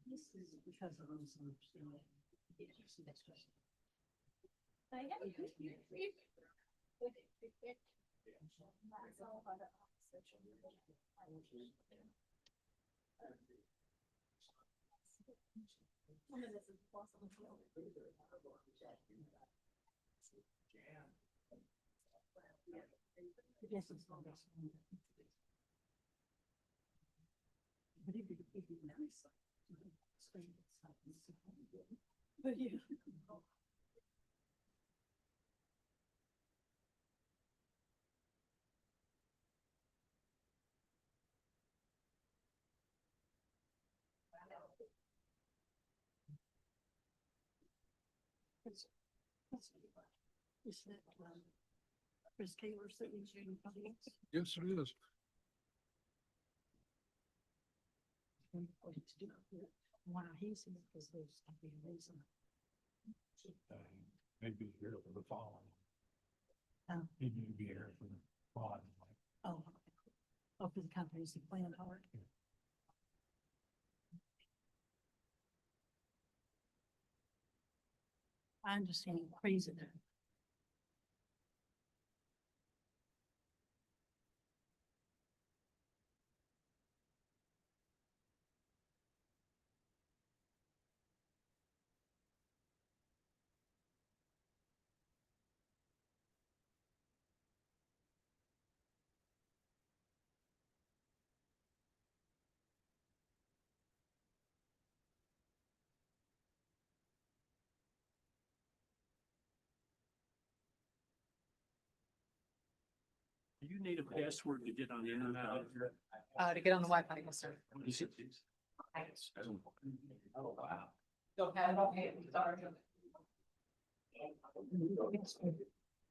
This is because of those but yeah. Is that Chris Taylor sitting in the Yes, it is. Wow, he's in because there's something amazing. Maybe here for the fall. Oh. Maybe be here for the fall. Oh, for the comprehensive plan part. I understand crazy there. Do you need a password to get on the internet? To get on the Wi-Fi, yes, sir. Oh, wow. Don't have it, okay, sorry.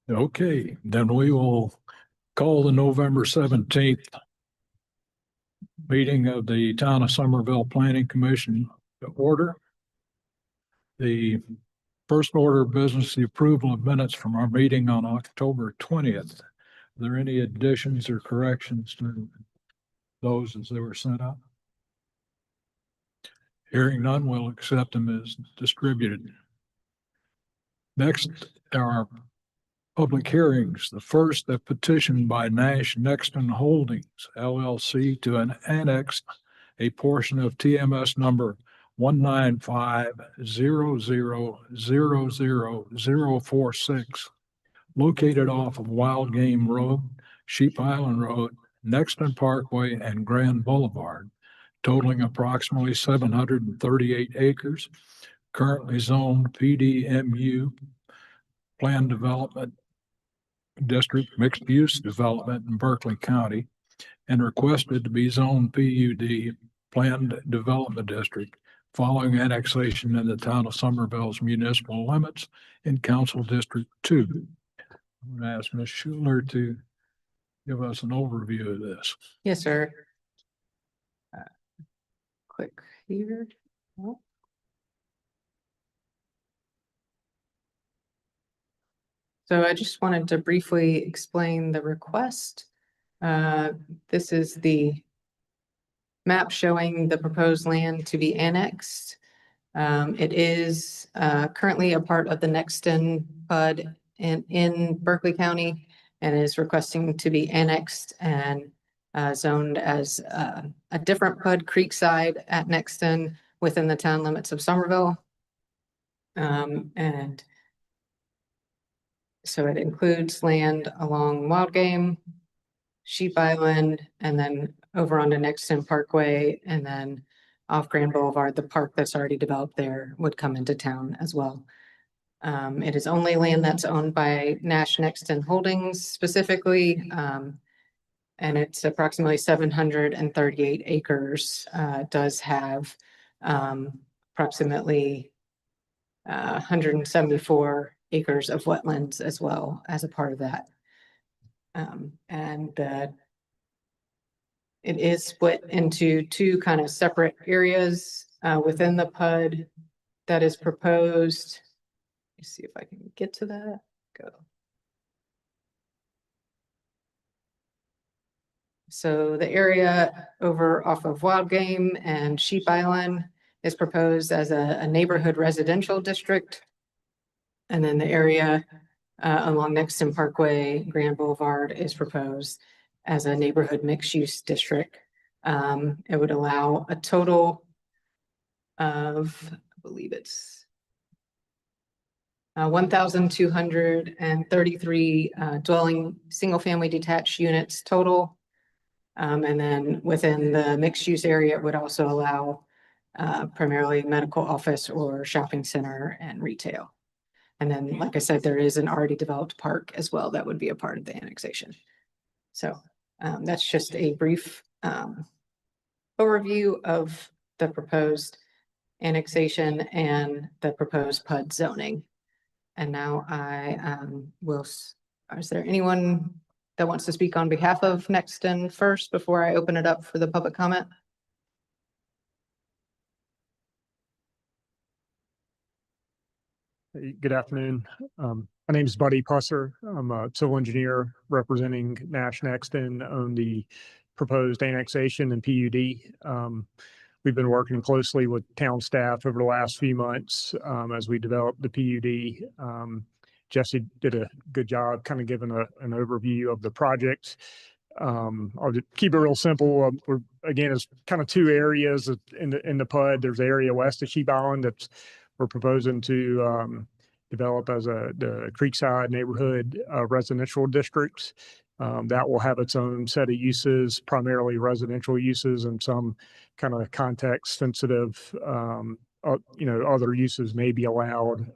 Okay, then we will call the November 17th meeting of the Town of Somerville Planning Commission to order. The first order of business, the approval of minutes from our meeting on October 20th. Are there any additions or corrections to those as they were sent out? Hearing none, we'll accept them as distributed. Next are public hearings. The first, a petition by Nash Nexton Holdings LLC to annex a portion of TMS number 19500000046 located off of Wild Game Road, Sheep Island Road, Nexton Parkway, and Grand Boulevard, totaling approximately 738 acres, currently zoned PDMU, Planned Development District, Mixed Use Development in Berkeley County, and requested to be zoned PUD, Planned Development District, following annexation in the town of Somerville's municipal limits in Council District 2. I'm going to ask Ms. Schuler to give us an overview of this. Yes, sir. Quick here. Oh. So I just wanted to briefly explain the request. This is the map showing the proposed land to be annexed. It is currently a part of the Nexton PUD in Berkeley County and is requesting to be annexed and zoned as a different PUD, Creekside at Nexton, within the town limits of Somerville. And so it includes land along Wild Game, Sheep Island, and then over onto Nexton Parkway, and then off Grand Boulevard, the park that's already developed there would come into town as well. It is only land that's owned by Nash Nexton Holdings specifically, and it's approximately 738 acres. It does have approximately 174 acres of wetlands as well as a part of that. It is split into two kind of separate areas within the PUD that is proposed me see if I can get to that. Go. So the area over off of Wild Game and Sheep Island is proposed as a neighborhood residential district. And then the area along Nexton Parkway, Grand Boulevard is proposed as a neighborhood mixed-use district. It would allow a total of, I believe it's 1,233 dwelling, single-family detached units total. And then within the mixed-use area, it would also allow primarily medical office or shopping center and retail. And then, like I said, there is an already developed park as well that would be a part of the annexation. So that's just a brief overview of the proposed annexation and the proposed PUD zoning. And now I is there anyone that wants to speak on behalf of Nexton first before I open it up for the public comment? Hey, good afternoon. My name is Buddy Pusser. I'm a civil engineer representing Nash Nexton on the proposed annexation and PUD. We've been working closely with town staff over the last few months as we developed the PUD. Jesse did a good job kind of giving an overview of the project. I'll just keep it real simple. Again, it's kind of two areas in the PUD. There's the area west of Sheep Island that's we're proposing to develop as the Creekside neighborhood residential district. That will have its own set of uses, primarily residential uses, and some kind of context sensitive, other uses may be allowed.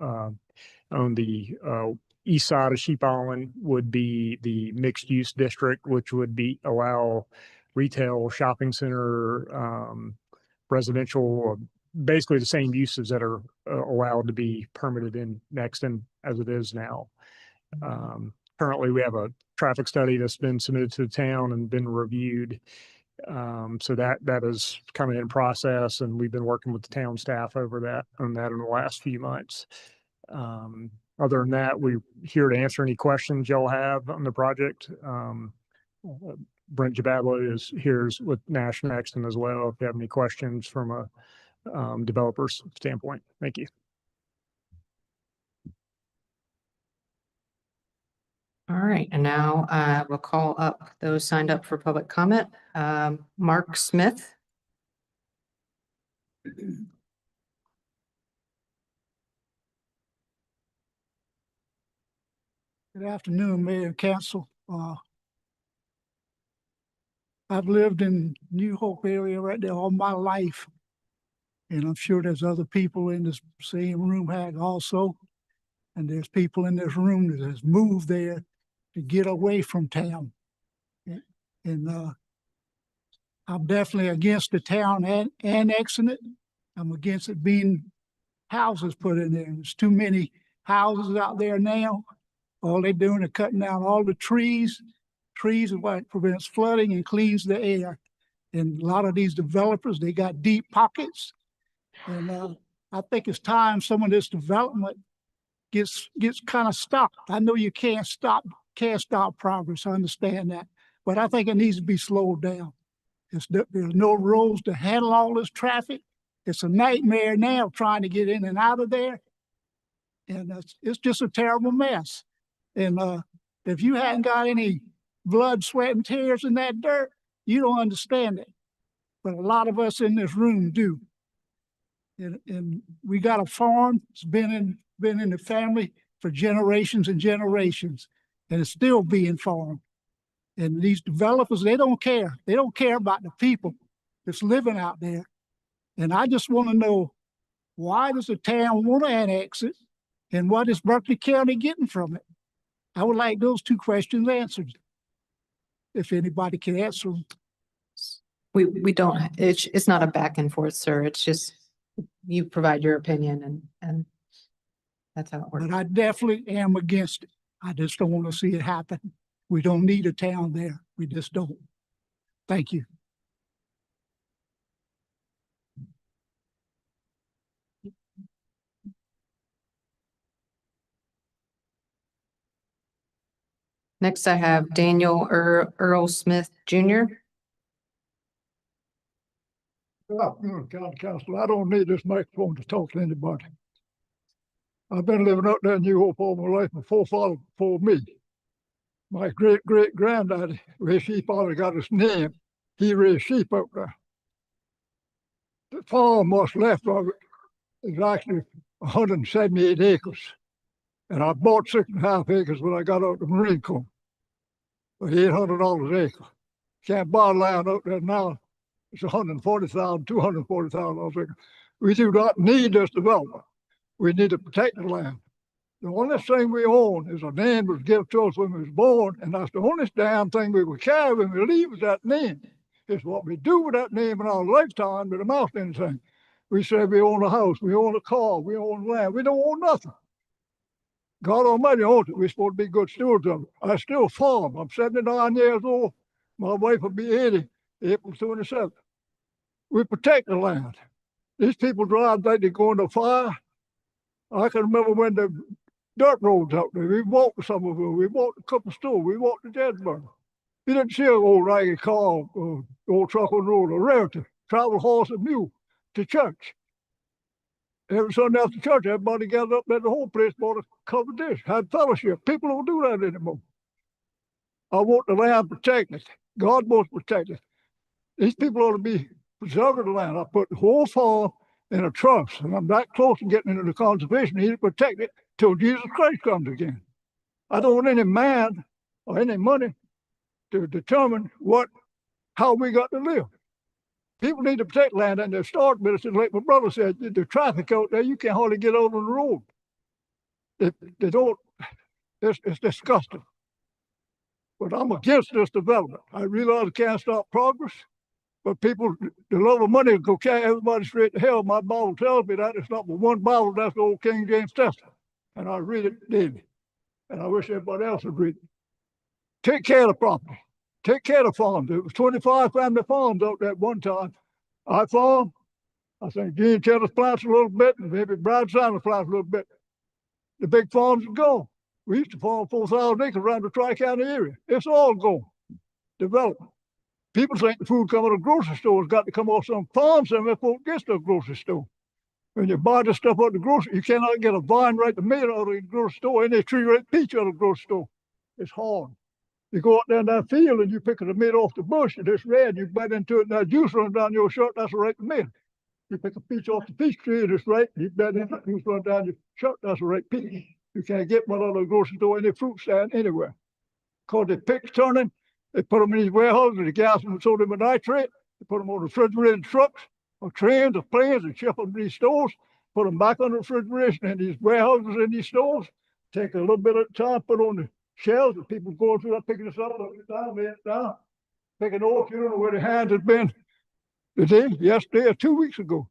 On the east side of Sheep Island would be the mixed use district, which would allow retail, shopping center, residential, basically the same uses that are allowed to be permitted in Nexton as it is now. Currently, we have a traffic study that's been submitted to the town and been reviewed. So that is kind of in process, and we've been working with the town staff on that in the last few months. Other than that, we're here to answer any questions y'all have on the project. Brent Jabadlo is here with Nash Nexton as well, if you have any questions from a developer's standpoint. Thank you. All right, and now I will call up those signed up for public comment. Mark Smith. Good afternoon, Mayor and Council. I've lived in New Hope area right there all my life. And I'm sure there's other people in this same room have also. And there's people in this room that has moved there to get away from town. And I'm definitely against the town annexing it. I'm against it being houses put in there. There's too many houses out there now. All they're doing is cutting down all the trees. Trees is what prevents flooding and cleans the air. And a lot of these developers, they got deep pockets. And I think it's time some of this development gets kind of stopped. I know you can't stop progress. I understand that. But I think it needs to be slowed down. There's no roads to handle all this traffic. It's a nightmare now trying to get in and out of there. And it's just a terrible mess. And if you hadn't got any blood, sweat, and tears in that dirt, you don't understand it. But a lot of us in this room do. And we got a farm. It's been in the family for generations and generations, and it's still being farmed. And these developers, they don't care. They don't care about the people that's living out there. And I just want to know, why does the town want to annex it? And what is Berkeley County getting from it? I would like those two questions answered, if anybody can answer them. We don't, it's not a back and forth, sir. It's just, you provide your opinion and that's how it works. But I definitely am against it. I just don't want to see it happen. We don't need a town there. We just don't. Thank you. Next, I have Daniel Earl Smith Jr. Good afternoon, County Council. I don't need this microphone to talk to anybody. I've been living up there in New Hope all my life. My forefather before me. My great granddaddy, where she probably got his name, he raised sheep up there. The farm was left of it is actually 178 acres. And I bought 6.5 acres when I got out of the Marine Corps for $800 an acre. Can't buy land out there now. It's $140,000, $240,000 an acre. We do not need this development. We need to protect the land. The only thing we own is a name that was given to us when we was born, and that's the only damn thing we will carry when we leave is that name. It's what we do with that name in our lifetime that amounts to anything. We say we own a house, we own a car, we own land. We don't own nothing. God Almighty owns it. We're supposed to be good stewards of it. I still farm. I'm 79 years old. My wife will be 80, April 27th. We protect the land. These people drive like they're going to fire. I can remember when the dirt roads out there, we walked to Somerville, we walked to Cooper Store, we walked to Jedburgh. You didn't see an old ragged car, old truck on the road, a rarity, travel horse and mule to church. Every Sunday after church, everybody gathered up at the whole place, bought a covered dish, had fellowship. People don't do that anymore. I want the land protected. God wants protected. These people ought to be preserving the land. I put the whole farm in a trust, and I'm that close to getting into the conservation. I need to protect it till Jesus Christ comes again. I don't want any man or any money to determine how we got to live. People need to protect land, and they're starting with us. Like my brother said, the traffic out there, you can't hardly get out on the road. They don't, it's disgusting. But I'm against this development. I realize I can't stop progress, but people, the love of money will carry everybody straight to hell. My Bible tells me that. It's not but one Bible, that's the old King James Testament. And I read it daily. And I wish everybody else would read it. Take care of the property. Take care of the farms. There was 25 family farms out there at one time. I farm. I think Gene Cheddar plants a little bit, and maybe Brad Simon plants a little bit. The big farms are gone. We used to farm 4,000 acres around the Tri-County area. It's all gone. Development. People think the food coming to the grocery store has got to come off some farm somewhere before it gets to the grocery store. When you buy the stuff at the grocery, you cannot get a vine right to mid out of the grocery store, any tree right peach out of the grocery store. It's hard. You go out there in that field and you pick the mid off the bush and it's red. You bite into it and that juice runs down your shirt. That's a ripe mid. You pick a peach off the peach tree and it's ripe. You bite into it, juice runs down your shirt. That's a ripe peach. You can't get one out of the grocery store, any fruit stand anywhere. Because the picks turning, they put them in these warehouses, they gas them and sodium nitrate. They put them on refrigerated trucks or trains or planes and ship them to these stores. Put them back under refrigeration in these warehouses in these stores. Take a little bit at a time, put on the shelves, and people going through that, picking this up, putting it down, laying it down. Picking off, you don't know where the hands have been today, yesterday, or 2 weeks ago.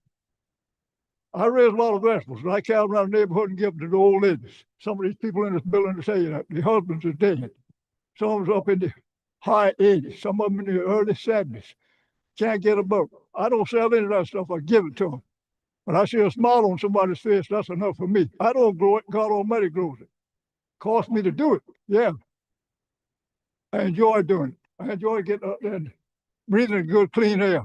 I raise a lot of vegetables, and I carry around the neighborhood and give them to the old ladies. Some of these people in this building will tell you that the husbands are dead. Some of them up in the high 80s, some of them in the early 70s. Can't get a boat. I don't sell any of that stuff. I give it to them. When I see a smile on somebody's face, that's enough for me. I don't grow it. God Almighty grows it. Cost me to do it. Yeah. I enjoy doing it. I enjoy getting up there and breathing good, clean air.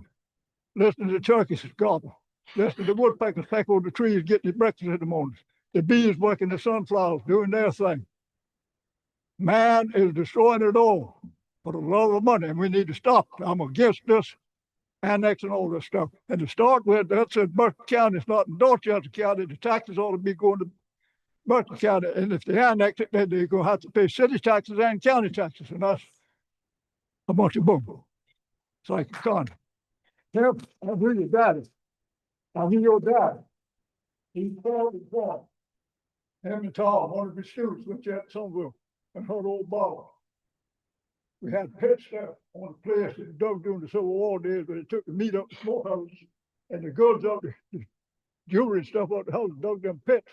Listening to turkeys gobble. Listening to woodpeckers peck on the trees, getting their breakfast in the mornings. The bees working the sunflowers, doing their thing. Man is destroying it all for the love of money, and we need to stop. I'm against this annexing all this stuff. And to start with, that's in Berkeley County. It's not in Dorchester County. The taxes ought to be going to Berkeley County. And if they annex it, then they're going to have to pay city taxes and county taxes. And that's a bunch of boom. It's like a con. Here, I hear your daddy. I hear your dad. He's 12 and 12. Him and Tom, one of his students, went to Somerville and heard old Bob. We had pits there on the place that dug during the Civil War days, but it took the meat up the smokehouses and the goods up, the jewelry and stuff up the house, dug them pits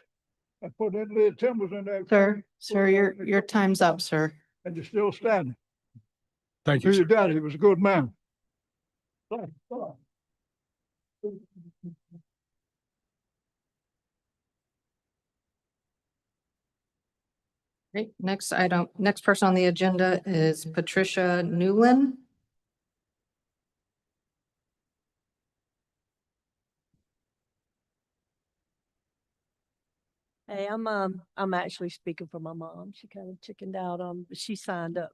and put inlaid timbers in there. Sir, your time's up, sir. And you're still standing. Thank you, Here's sir. your daddy, he was a good man. Great. Next person on the agenda is Patricia Newland. Hey, I'm actually speaking for my mom. She kind of chickened out on, but she signed up.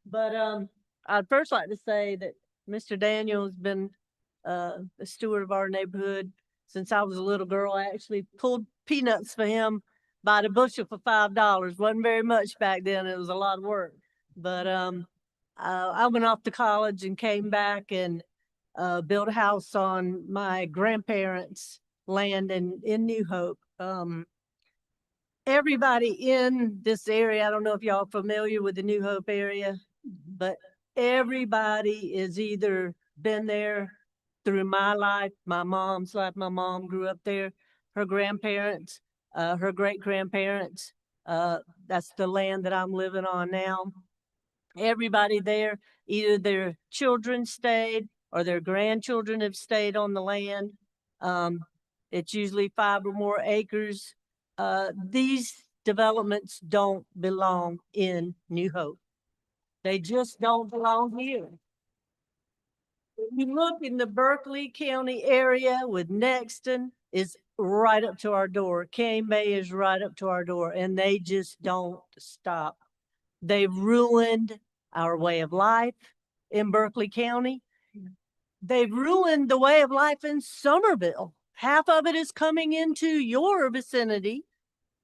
But, I'd first like to say that Mr. Daniel has been, a steward of our neighborhood since I was a little girl. I actually pulled peanuts for him by the bushel for $5. Wasn't very much back then. It was a lot of work. But, I went off to college and came back and, built a house on my grandparents' land in New Hope. Everybody in this area, I don't know if y'all are familiar with the New Hope area, but everybody is either been there through my life, my mom's life. My mom grew up there, her grandparents, her great grandparents. That's the land that I'm living on now. Everybody there, either their children stayed or their grandchildren have stayed on the land. It's usually 5 or more acres. These developments don't belong in New Hope. They just don't belong here. If you look in the Berkeley County area with Nexton is right up to our door. Cane Bay is right up to our door, and they just don't stop. They've ruined our way of life in Berkeley County. They've ruined the way of life in Somerville. Half of it is coming into your vicinity,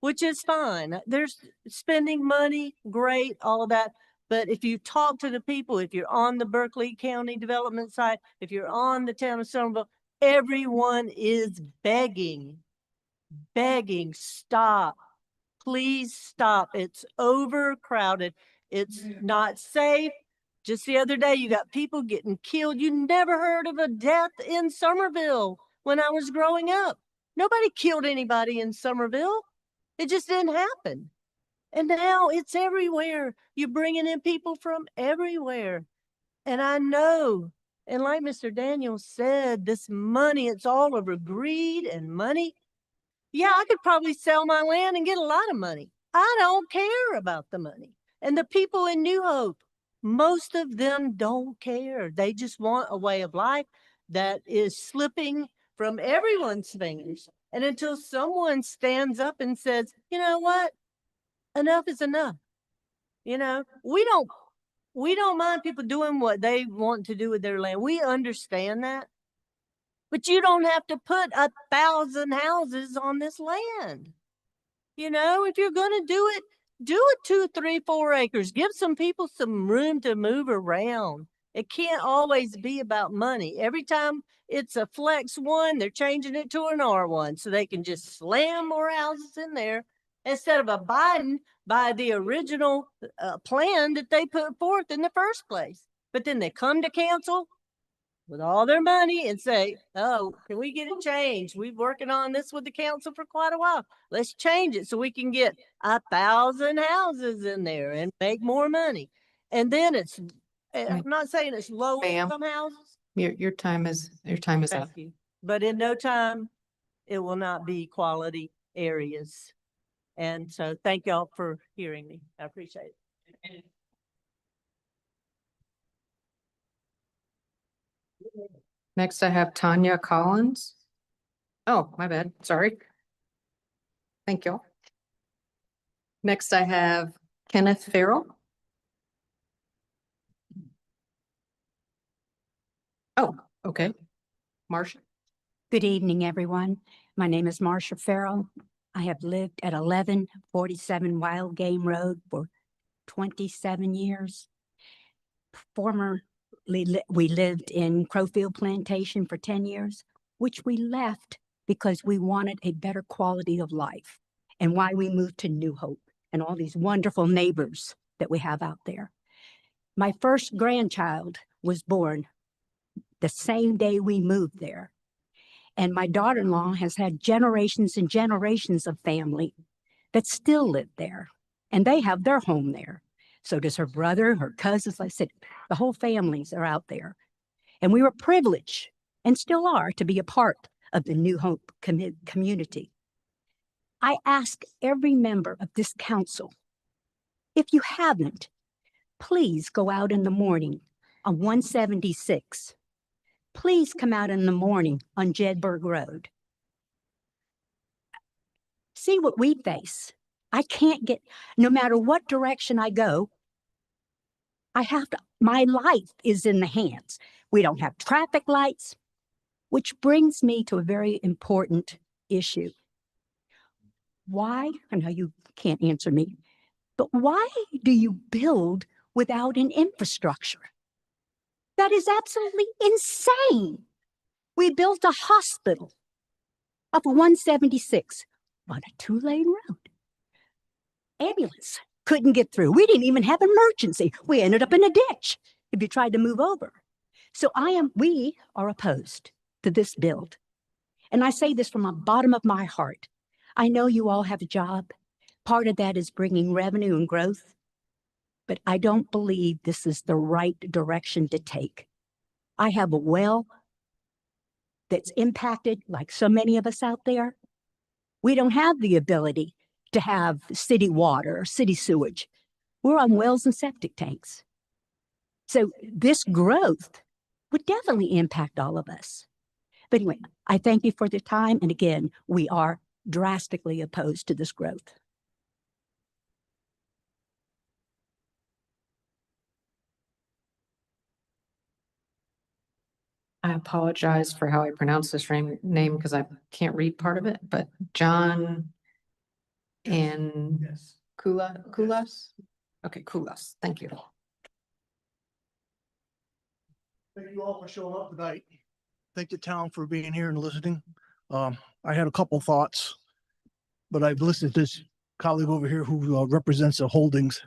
which is fine. There's spending money, great, all of that. But if you talk to the people, if you're on the Berkeley County development side, if you're on the town of Somerville, everyone is begging, stop, please stop. It's overcrowded. It's not safe. Just the other day, you got people getting killed. You never heard of a death in Somerville when I was growing up. Nobody killed anybody in Somerville. It just didn't happen. And now it's everywhere. You're bringing in people from everywhere. And I know, and like Mr. Daniels said, this money, it's all over greed and money. Yeah, I could probably sell my land and get a lot of money. I don't care about the money. And the people in New Hope, most of them don't care. They just want a way of life that is slipping from everyone's fingers. And until someone stands up and says, you know what? Enough is enough. You know, we don't mind people doing what they want to do with their land. We understand that. But you don't have to put 1,000 houses on this land. You know, if you're going to do it 2, 3, 4 acres. Give some people some room to move around. It can't always be about money. Every time it's a flex 1, they're changing it to an R1 so they can just slam more houses in there instead of abiding by the original plan that they put forth in the first place. But then they come to council with all their money and say, oh, can we get it changed? We've working on this with the council for quite a while. Let's change it so we can get 1,000 houses in there and make more money. And then it's, I'm not saying it's low Ma'am. income houses. Your time is up. Thank you. But in no time, it will not be quality areas. And so thank y'all for hearing me. I appreciate it. Next, I have Tanya Collins. Oh, my bad. Sorry. Thank you. Next, I have Kenneth Farrell. Oh, okay. Marcia. Good evening, everyone. My name is Marcia Farrell. I have lived at 1147 Wild Game Road for 27 years. Formerly, we lived in Crowfield Plantation for 10 years, which we left because we wanted a better quality of life, and why we moved to New Hope and all these wonderful neighbors that we have out there. My first grandchild was born the same day we moved there. And my daughter-in-law has had generations and generations of family that still live there, and they have their home there. So does her brother, her cousins. Like I said, the whole families are out there. And we were privileged, and still are, to be a part of the New Hope community. I ask every member of this council If you haven't, please go out in the morning on 176. Please come out in the morning on Jedburgh Road. See what we face. I can't get, no matter what direction I go, I have to, my life is in the hands. We don't have traffic lights, which brings me to a very important issue. Why, I know you can't answer me, but why do you build without an infrastructure? That is absolutely insane. We built a hospital up 176 on a 2-lane road. Ambulance couldn't get through. We didn't even have emergency. We ended up in a ditch if you tried to move over. So we are opposed to this build. And I say this from the bottom of my heart. I know you all have a job. Part of that is bringing revenue and growth, but I don't believe this is the right direction to take. I have a well that's impacted like so many of us out there. We don't have the ability to have city water or city sewage. We're on wells and septic tanks. So this growth would definitely impact all of us. But anyway, I thank you for the time. And again, we are drastically opposed to this growth. I apologize for how I pronounce this name because I can't read part of it, but John and Kulas? Okay, Kulas, thank you. Thank you all for showing up tonight. Thank the town for being here and listening. I had a couple thoughts, but I've listened to this colleague over here who represents the holdings.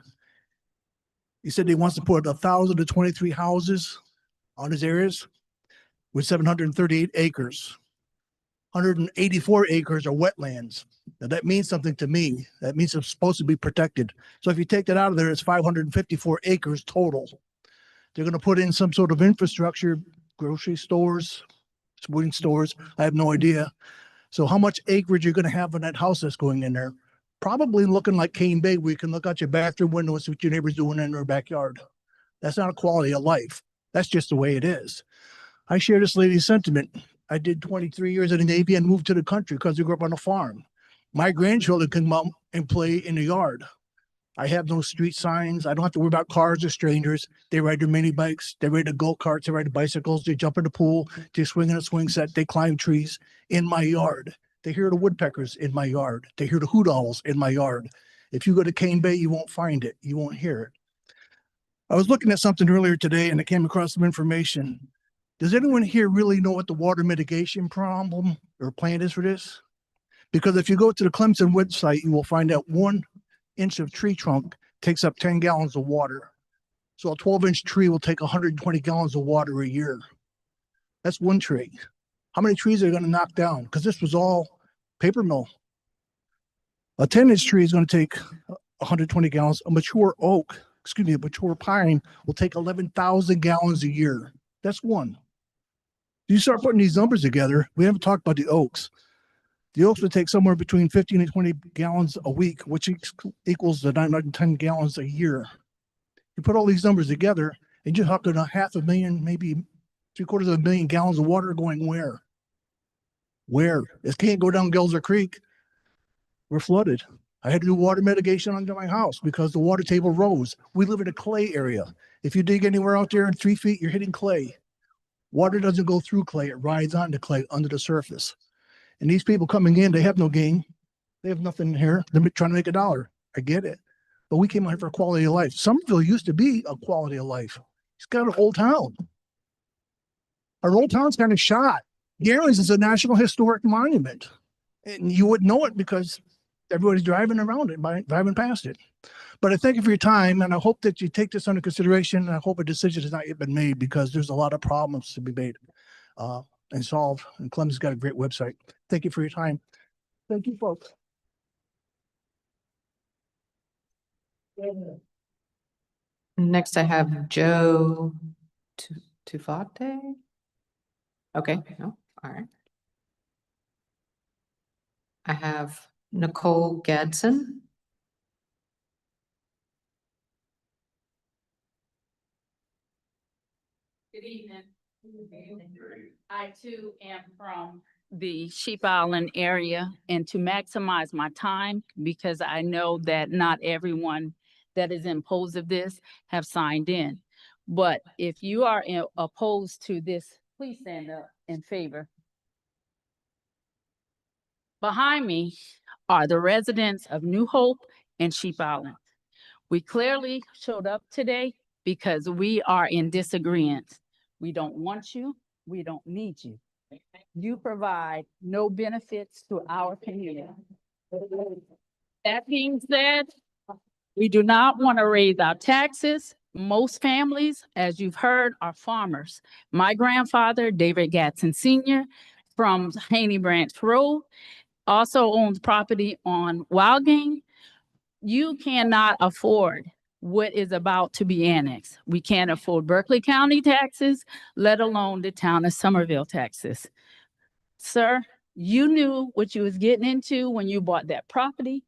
He said he wants to put 1,023 houses on his areas with 738 acres. 184 acres are wetlands. Now that means something to me. That means it's supposed to be protected. So if you take that out of there, it's 554 acres total. They're going to put in some sort of infrastructure, grocery stores, sporting stores. I have no idea. So how much acreage you're going to have in that house that's going in there? Probably looking like Cane Bay, where you can look out your bathroom window and see what your neighbor's doing in their backyard. That's not a quality of life. That's just the way it is. I share this lady's sentiment. I did 23 years in the Navy and moved to the country because we grew up on a farm. My grandchildren can come out and play in the yard. I have no street signs. I don't have to worry about cars or strangers. They ride their mini bikes. They ride the go-karts. They ride the bicycles. They jump in the pool. They swing in a swing set. They climb trees in my yard. They hear the woodpeckers in my yard. They hear the hoot owls in my yard. If you go to Cane Bay, you won't find it. You won't hear it. I was looking at something earlier today and I came across some information. Does anyone here really know what the water mitigation problem or plan is for this? Because if you go to the Clemson website, you will find out 1 inch of tree trunk takes up 10 gallons of water. So a 12-inch tree will take 120 gallons of water a year. That's one tree. How many trees are going to knock down? Because this was all paper mill. A 10-inch tree is going to take 120 gallons. A mature pine will take 11,000 gallons a year. That's one. You start putting these numbers together, we haven't talked about the oaks. The oaks would take somewhere between 15 and 20 gallons a week, which equals the 910 gallons a year. You put all these numbers together and you're talking 500,000, maybe 750,000 gallons of water going where? Where? It can't go down Gelser Creek. We're flooded. I had to do water mitigation under my house because the water table rose. We live in a clay area. If you dig anywhere out there in 3 feet, you're hitting clay. Water doesn't go through clay. It rides onto clay under the surface. And these people coming in, they have no gain. They have nothing here. They're trying to make $1. I get it. But we came out here for quality of life. Somerville used to be a quality of life. It's got an old town. Our old town's kind of shot. Garland's is a National Historic Monument. And you wouldn't know it because everybody's driving around it, driving past it. But I thank you for your time, and I hope that you take this under consideration. And I hope a decision has not yet been made because there's a lot of problems to be made and solved. And Clemson's got a great website. Thank you for your time. Thank you, folks. Next, I have Joe Tufate. Okay, no, all right. I have Nicole Gadsden. evening. I too am from the Sheep Island area, and to maximize my time, because I know that not everyone that is opposed of this have signed in. But if you are opposed to this, please stand up in favor. Behind me are the residents of New Hope and Sheep Island. We clearly showed up today because we are in disagreement. We don't want you. We don't need you. You provide no benefits to our community. That being said, we do not want to raise our taxes. Most families, as you've heard, are farmers. My grandfather, David Gatson Sr., from Haney Branch Road, also owns property on Wild Game. You cannot afford what is about to be annexed. We can't afford Berkeley County taxes, let alone the town of Somerville taxes. Sir, you knew what you was getting into when you bought that property.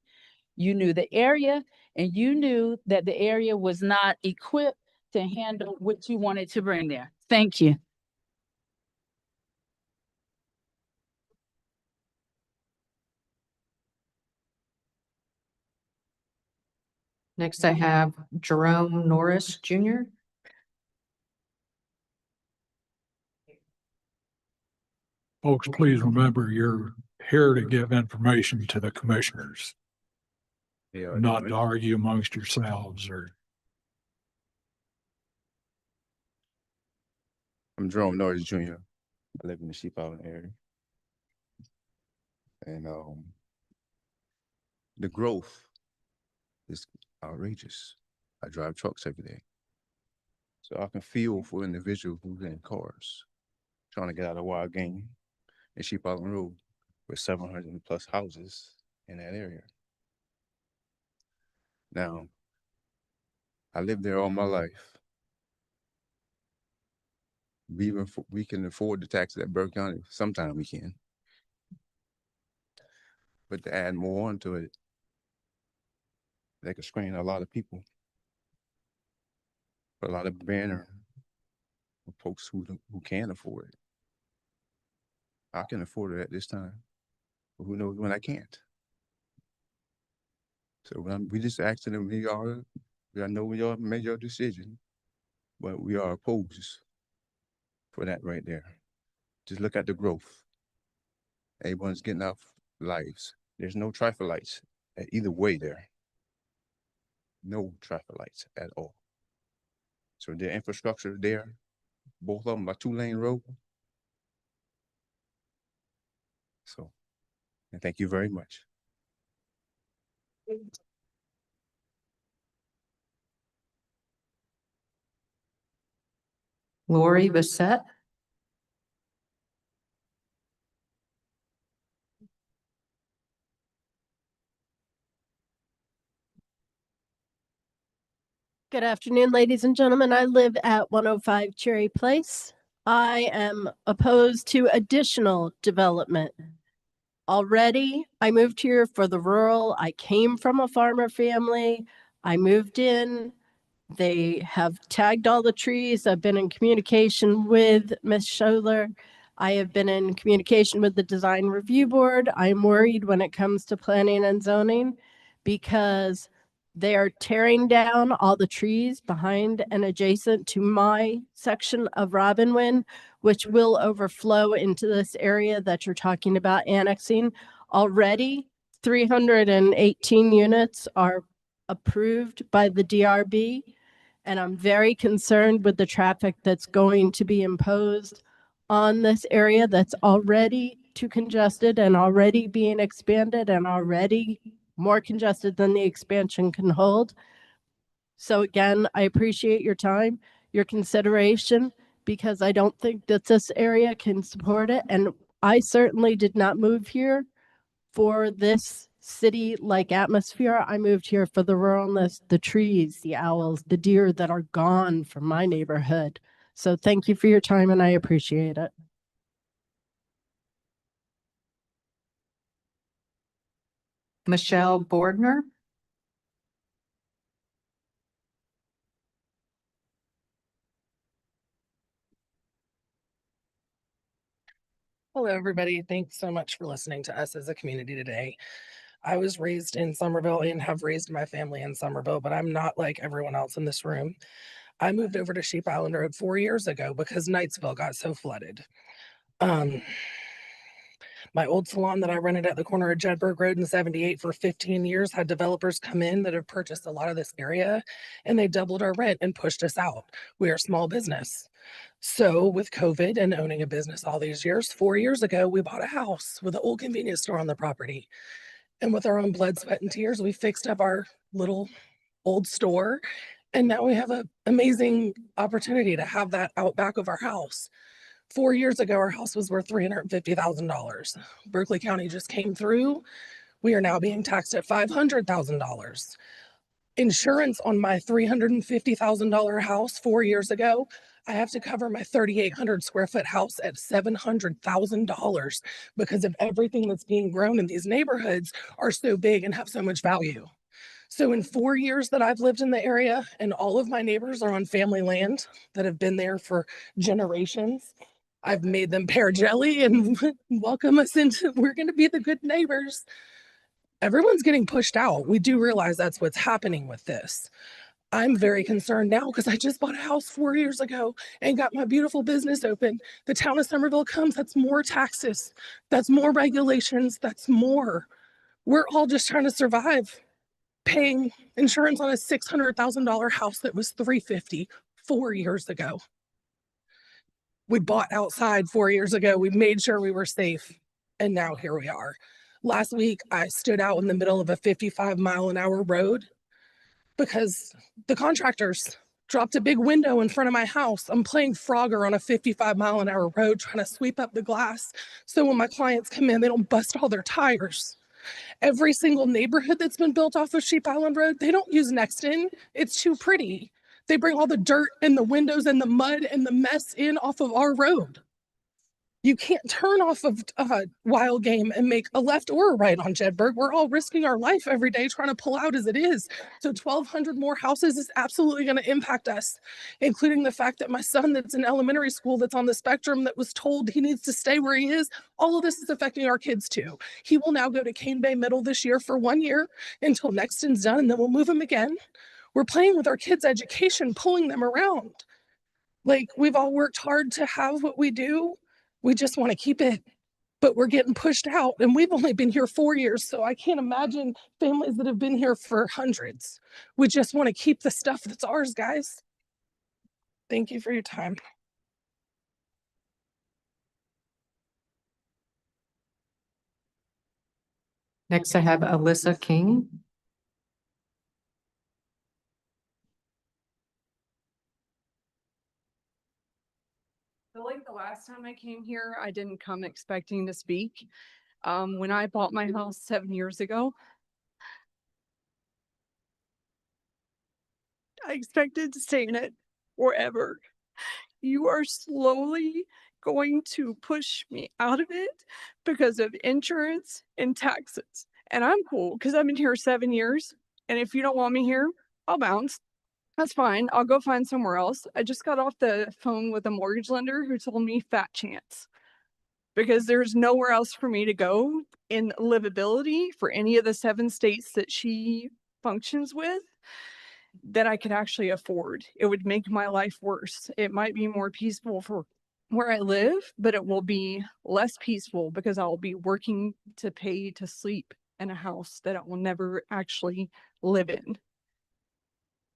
You knew the area, and you knew that the area was not equipped to handle what you wanted to bring there. Thank you. Next, I have Jerome Norris Jr. Folks, please remember you're here to give information to the commissioners, not to argue amongst yourselves or. I'm Jerome Norris Jr. I live in the Sheep Island area. And the growth is outrageous. I drive trucks every day. So I can feel for individuals who's in cars trying to get out of Wild Game and Sheep Island Road with 700 plus houses in that area. Now, I lived there all my life. We can afford the taxes at Berkeley County. Sometimes we can. But to add more onto it, that could strain a lot of people. But a lot of banner folks who can't afford it. I can afford it at this time, but who knows when I can't. So we just asking them, I know we all made your decision, but we are opposed for that right there. Just look at the growth. Everyone's getting off lives. There's no traffic lights at either way there. No traffic lights at all. So the infrastructure there, both of them are 2-lane road. So, and thank you very much. Lori Bissett. Good afternoon, ladies and gentlemen. I live at 105 Cherry Place. I am opposed to additional development. Already, I moved here for the rural. I came from a farmer family. I moved in. They have tagged all the trees. I've been in communication with Ms. Scholler. I have been in communication with the Design Review Board. I'm worried when it comes to planning and zoning because they are tearing down all the trees behind and adjacent to my section of Robinwood, which will overflow into this area that you're talking about annexing. Already, 318 units are approved by the DRB, and I'm very concerned with the traffic that's going to be imposed on this area that's already too congested and already being expanded and already more congested than the expansion can hold. So again, I appreciate your time, your consideration, because I don't think that this area can support it. And I certainly did not move here for this city-like atmosphere. I moved here for the ruralness, the trees, the owls, the deer that are gone from my neighborhood. So thank you for your time and I appreciate it. Michelle Bordner. Hello, everybody. Thanks so much for listening to us as a community today. I was raised in Somerville and have raised my family in Somerville, but I'm not like everyone else in this room. I moved over to Sheep Island Road 4 years ago because Knightsville got so flooded. My old salon that I rented at the corner of Jedburgh Road and 78 for 15 years had developers come in that have purchased a lot of this area, and they doubled our rent and pushed us out. We are a small business. So with COVID and owning a business all these years, 4 years ago, we bought a house with an old convenience store on the property. And with our own blood, sweat, and tears, we fixed up our little old store. And now we have an amazing opportunity to have that out back of our house. 4 years ago, our house was worth $350,000. Berkeley County just came through. We are now being taxed at $500,000. Insurance on my $350,000 house 4 years ago, I have to cover my 3,800 square foot house at $700,000 because of everything that's being grown in these neighborhoods are so big and have so much value. So in 4 years that I've lived in the area, and all of my neighbors are on family land that have been there for generations, I've made them pear jelly and welcome us into, we're going to be the good neighbors. Everyone's getting pushed out. We do realize that's what's happening with this. I'm very concerned now because I just bought a house 4 years ago and got my beautiful business open. The town of Somerville comes, that's more taxes, that's more regulations, that's more. We're all just trying to survive, paying insurance on a $600,000 house that was $350,000 4 years ago. We bought outside 4 years ago. We made sure we were safe. And now here we are. Last week, I stood out in the middle of a 55-mile-an-hour road because the contractors dropped a big window in front of my house. I'm playing Frogger on a 55-mile-an-hour road, trying to sweep up the glass so when my clients come in, they don't bust all their tires. Every single neighborhood that's been built off of Sheep Island Road, they don't use Nexton. It's too pretty. They bring all the dirt and the windows and the mud and the mess in off of our road. You can't turn off of Wild Game and make a left or a right on Jedburgh. We're all risking our life every day trying to pull out as it is. So 1,200 more houses is absolutely going to impact us, including the fact that my son that's in elementary school that's on the spectrum that was told he needs to stay where he is. All of this is affecting our kids too. He will now go to Cane Bay Middle this year for 1 year until Nexton's done, and then we'll move him again. We're playing with our kids' education, pulling them around. Like, we've all worked hard to have what we do. We just want to keep it, but we're getting pushed out, and we've only been here 4 years, so I can't imagine families that have been here for hundreds. We just want to keep the stuff that's ours, guys. Thank you for your time. Next, I have Alyssa King. So like the last time I came here, I didn't come expecting to speak. When I bought my house 7 years ago, I expected to stay in it forever. You are slowly going to push me out of it because of insurance and taxes. And I'm cool because I've been here 7 years. And if you don't want me here, I'll bounce. That's fine. I'll go find somewhere else. I just got off the phone with a mortgage lender who told me fat chance because there's nowhere else for me to go in livability for any of the 7 states that she functions with that I could actually afford. It would make my life worse. It might be more peaceful for where I live, but it will be less peaceful because I'll be working to pay to sleep in a house that I will never actually live in.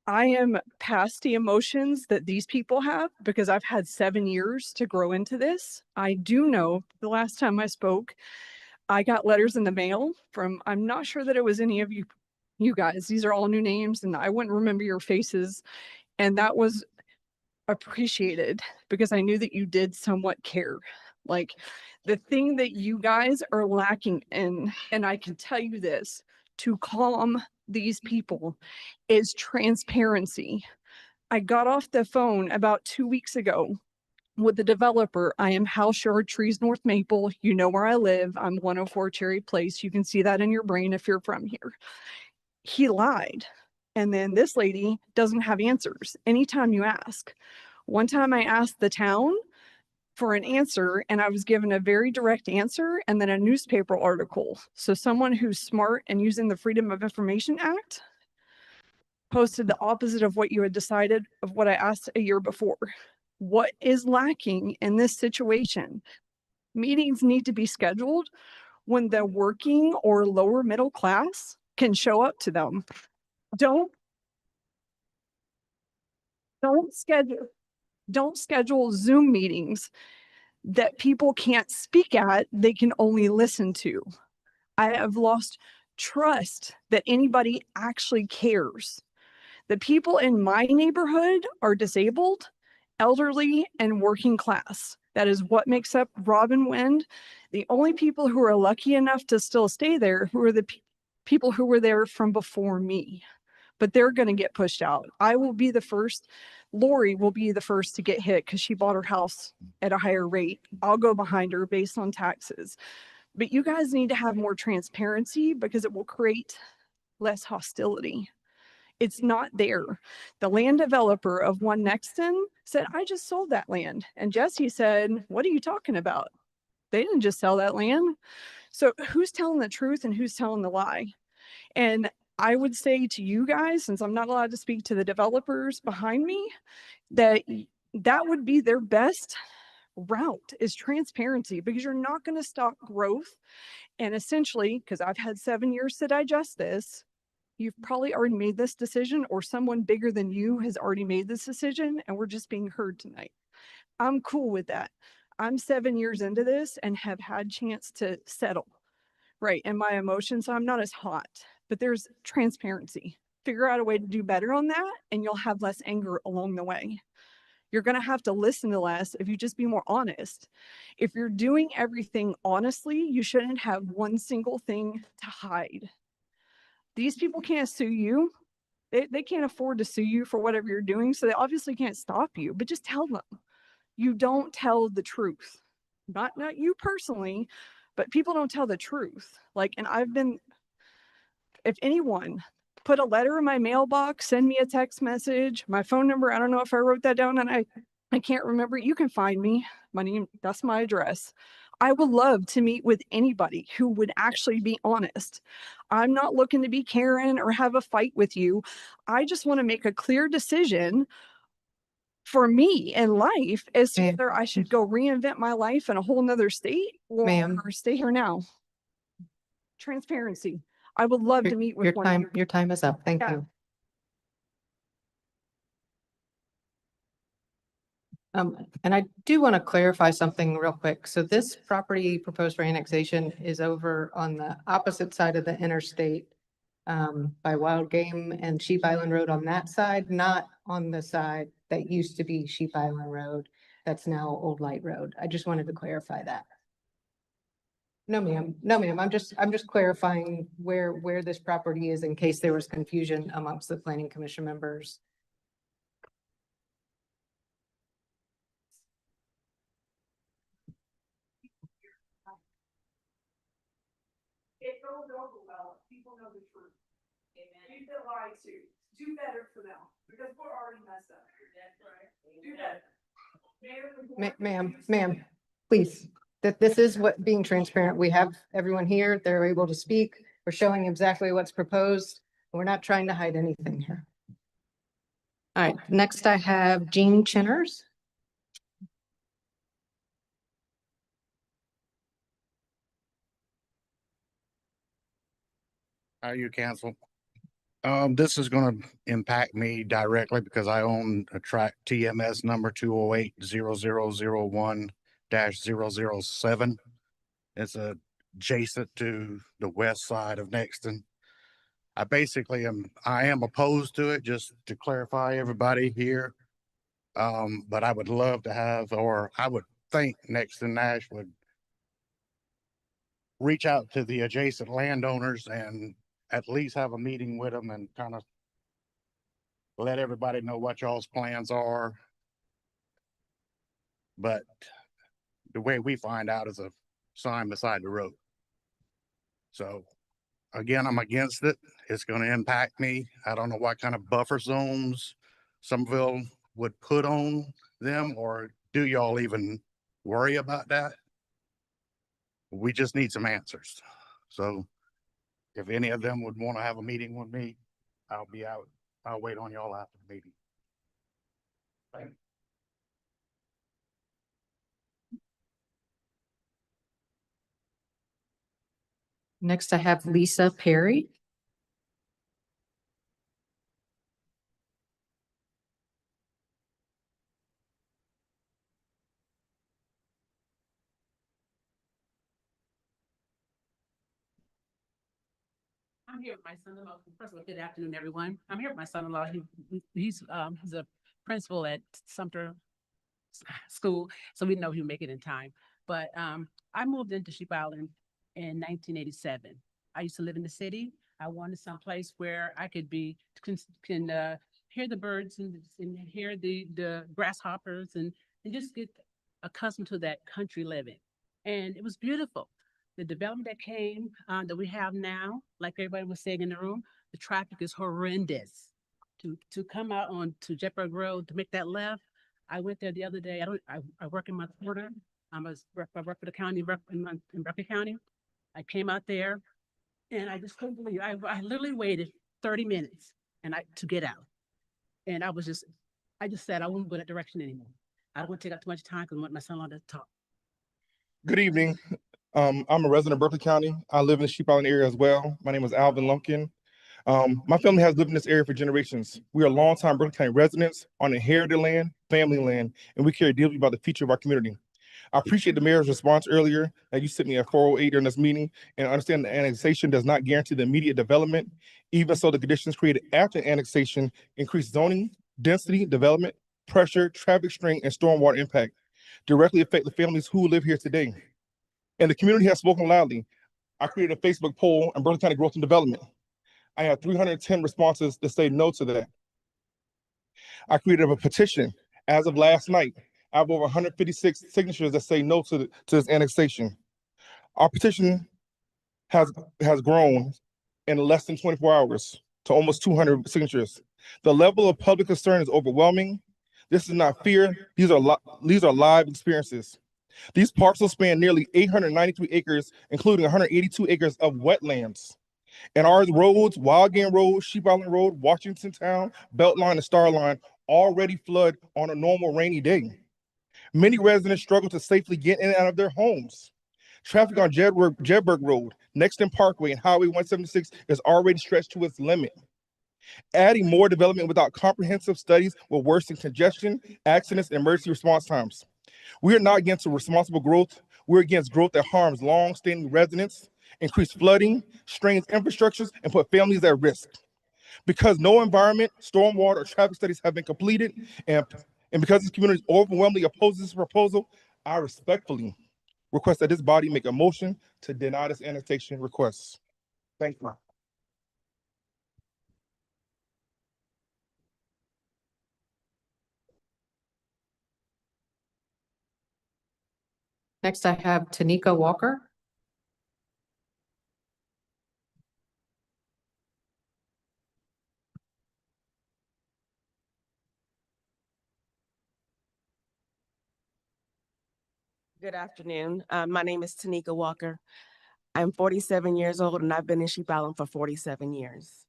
I am past the emotions that these people have because I've had 7 years to grow into this. I do know the last time I spoke, I got letters in the mail from, I'm not sure that it was any of you guys. These are all new names and I wouldn't remember your faces. And that was appreciated because I knew that you did somewhat care. Like the thing that you guys are lacking in, and I can tell you this, to calm these people is transparency. I got off the phone about 2 weeks ago with the developer. I am House Yard Trees North Maple. You know where I live. I'm 104 Cherry Place. You can see that in your brain if you're from here. He lied. And then this lady doesn't have answers anytime you ask. One time I asked the town for an answer, and I was given a very direct answer and then a newspaper article. So someone who's smart and using the Freedom of Information Act posted the opposite of what you had decided of what I asked a year before. What is lacking in this situation? Meetings need to be scheduled when the working or lower middle class can show up to them. Don't schedule Zoom meetings that people can't speak at, they can only listen to. I have lost trust that anybody actually cares. The people in my neighborhood are disabled, elderly, and working class. That is what makes up Robin Wind. The only people who are lucky enough to still stay there who are the people who were there from before me. But they're going to get pushed out. I will be the first. Lori will be the first to get hit because she bought her house at a higher rate. I'll go behind her based on taxes. But you guys need to have more transparency because it will create less hostility. It's not there. The land developer of One Nexton said, I just sold that land. And Jesse said, what are you talking about? They didn't just sell that land. So who's telling the truth and who's telling the lie? And I would say to you guys, since I'm not allowed to speak to the developers behind me, that that would be their best route is transparency, because you're not going to stop growth. And essentially, because I've had 7 years to digest this, you've probably already made this decision, or someone bigger than you has already made this decision, and we're just being heard tonight. I'm cool with that. I'm 7 years into this and have had chance to settle, right, in my emotions. So I'm not as hot, but there's transparency. Figure out a way to do better on that, and you'll have less anger along the way. You're going to have to listen to less if you just be more honest. If you're doing everything honestly, you shouldn't have one single thing to hide. These people can't sue you. They can't afford to sue you for whatever you're doing. So they obviously can't stop you, but just tell them. You don't tell the truth. Not you personally, but people don't tell the truth. Like, and I've been, if anyone put a letter in my mailbox, send me a text message, my phone number, I don't know if I wrote that down and I can't remember. You can find me. My name, that's my address. I would love to meet with anybody who would actually be honest. I'm not looking to be Karen or have a fight with you. I just want to make a clear decision for me in life as to whether I should go reinvent my life in a whole nother state or stay here now. Transparency. I would love to meet with Your time is up. Thank you. And I do want to clarify something real quick. So this property proposed for annexation is over on the opposite side of the interstate by Wild Game and Sheep Island Road on that side, not on the side that used to be Sheep Island Road. That's now Old Light Road. I just wanted to clarify that. No, ma'am. No, ma'am. I'm just clarifying where this property is in case there was confusion amongst the planning commission members. It goes over well. People know the truth. Amen. You feel lied to. Do better for them because we're already messed up. That's right. Do better. Ma'am, please. This is what being transparent. We have everyone here. They're able to speak. We're showing exactly what's proposed. We're not trying to hide anything here. All right, next I have Jean Chinners. How are you, council? This is gonna impact me directly because I own a track TMS number 208-0001-007. It's adjacent to the west side of Nexton. I am opposed to it, just to clarify everybody here. But I would love to have, or I would think Nexton Nash would reach out to the adjacent landowners and at least have a meeting with them and kind of let everybody know what y'all's plans are. But the way we find out is a sign beside the road. So again, I'm against it. It's going to impact me. I don't know what kind of buffer zones Somerville would put on them, or do y'all even worry about that. We just need some answers. So if any of them would want to have a meeting with me, I'll be out. I'll wait on y'all after the meeting. Thank you. Next, I have Lisa Perry. I'm here with my son-in-law. First of all, good afternoon, everyone. I'm here with my son-in-law. He's a principal at Sumter School, so we know he'll make it in time. But I moved into Sheep Island in 1987. I used to live in the city. I wanted someplace where I could be can hear the birds and hear the grasshoppers and just get accustomed to that country living. And it was beautiful. The development that came that we have now, like everybody was saying in the room, the traffic is horrendous. To come out on to Jetberg Road to make that left, I went there the other day. I work in Montana. I work for the county in Berkeley County. I came out there, and I just couldn't believe. I literally waited 30 minutes to get out, and I just said I won't go that direction anymore. I don't want to take up too much time because I want my son-in-law to talk. Good evening. I'm a resident of Berkeley County. I live in the Sheep Island area as well. My name is Alvin Lumpkin. My family has lived in this area for generations. We are longtime Berkeley County residents on inherited land, family land, and we care deeply about the future of our community. I appreciate the mayor's response earlier that you sent me at 4:08 during this meeting, and I understand the annexation does not guarantee the immediate development. Even so, the conditions created after annexation increase zoning, density, development, pressure, traffic strain, and stormwater impact directly affect the families who live here today. And the community has spoken loudly. I created a Facebook poll on Berkeley County Growth and Development. I had 310 responses that say no to that. I created a petition. As of last night, I have over 156 signatures that say no to this annexation. Our petition has grown in less than 24 hours to almost 200 signatures. The level of public concern is overwhelming. This is not fear. These are live experiences. These parcels span nearly 893 acres, including 182 acres of wetlands. And our roads, Wild Game Road, Sheep Island Road, Washington Town, Beltline, and Star Line already flood on a normal rainy day. Many residents struggle to safely get in and out of their homes. Traffic on Jedburgh Road, Nexton Parkway, and Highway 176 is already stretched to its limit. Adding more development without comprehensive studies will worsen congestion, accidents, and emergency response times. We are not against responsible growth. We're against growth that harms long-standing residents, increase flooding, strains infrastructures, and put families at risk. Because no environment, stormwater, or traffic studies have been completed, and because this community overwhelmingly opposes this proposal, I respectfully request that this body make a motion to deny this annexation request. Thank you. Next, I have Tanika Walker. Good afternoon. My name is Tanika Walker. I'm 47 years old and I've been in Sheep Island for 47 years.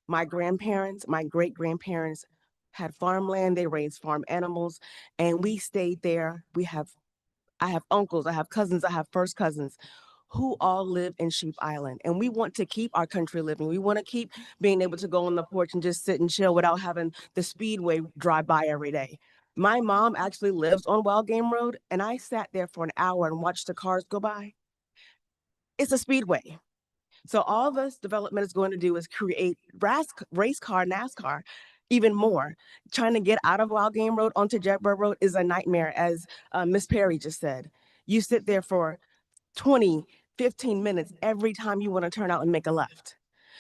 My grandparents, my great-grandparents had farmland, they raised farm animals, and we stayed there. I have uncles, I have cousins, I have first cousins who all live in Sheep Island. And we want to keep our country living. We want to keep being able to go on the porch and just sit and chill without having the speedway drive by every day. My mom actually lives on Wild Game Road, and I sat there for an hour and watched the cars go by. It's a speedway. So all this development is going to do is create race car, NASCAR, even more. Trying to get out of Wild Game Road onto Jetberg Road is a nightmare, as Ms. Perry just said. You sit there for 20, 15 minutes every time you want to turn out and make a left.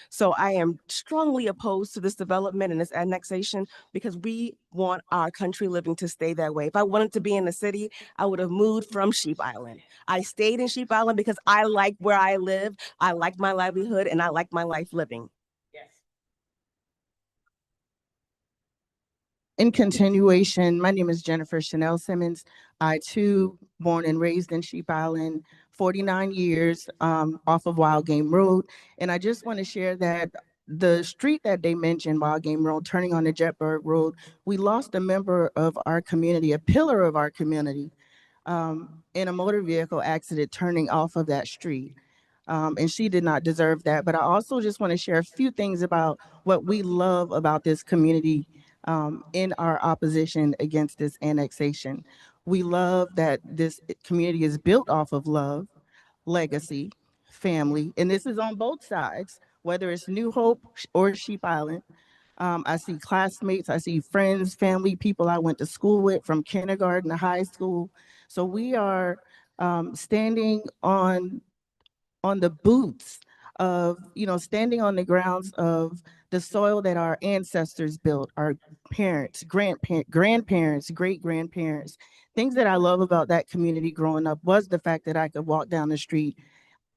So I am strongly opposed to this development and this annexation because we want our country living to stay that way. If I wanted to be in the city, I would have moved from Sheep Island. I stayed in Sheep Island because I like where I live, I like my livelihood, and I like my life living. Yes. In continuation, my name is Jennifer Chanel Simmons. I too, born and raised in Sheep Island, 49 years off of Wild Game Road. And I just want to share that the street that they mentioned, Wild Game Road, turning on the Jetberg Road, we lost a member of our community, a pillar of our community, in a motor vehicle accident turning off of that street. And she did not deserve that. But I also just want to share a few things about what we love about this community in our opposition against this annexation. We love that this community is built off of love, legacy, family, and this is on both sides, whether it's New Hope or Sheep Island. I see classmates, I see friends, family, people I went to school with from kindergarten to high school. So we are standing on the boots of, standing on the grounds of the soil that our ancestors built, our parents, grandparents, great grandparents. Things that I love about that community growing up was the fact that I could walk down the street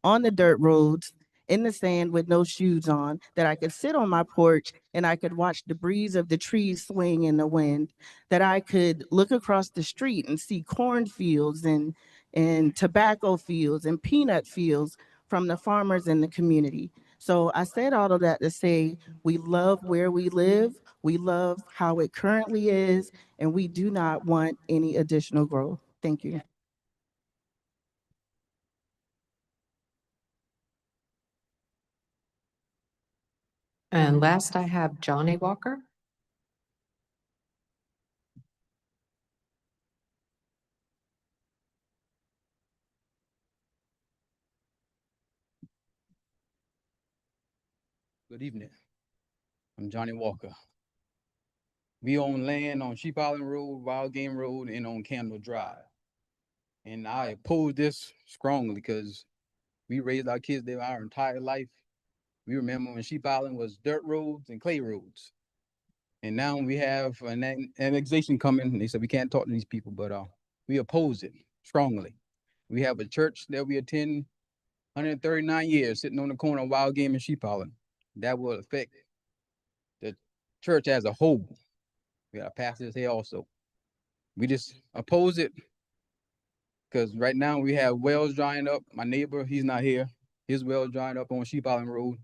on the dirt roads in the sand with no shoes on, that I could sit on my porch and I could watch the breeze of the trees swing in the wind, that I could look across the street and see cornfields and tobacco fields and peanut fields from the farmers in the community. So I said all of that to say we love where we live, we love how it currently is, and we do not want any additional growth. Thank you. And last I have Johnny Walker. Good evening. I'm Johnny Walker. We own land on Sheep Island Road, Wild Game Road, and on Candle Drive. And I oppose this strongly because we raised our kids there our entire life. We remember when Sheep Island was dirt roads and clay roads. And now we have an annexation coming. And they said we can't talk to these people, but we oppose it strongly. We have a church that we attend 139 years sitting on the corner of Wild Game and Sheep Island. That will affect the church as a whole. We got pastors here also. We just oppose it because right now we have wells drying up. My neighbor, he's not here. His well drying up on Sheep Island Road.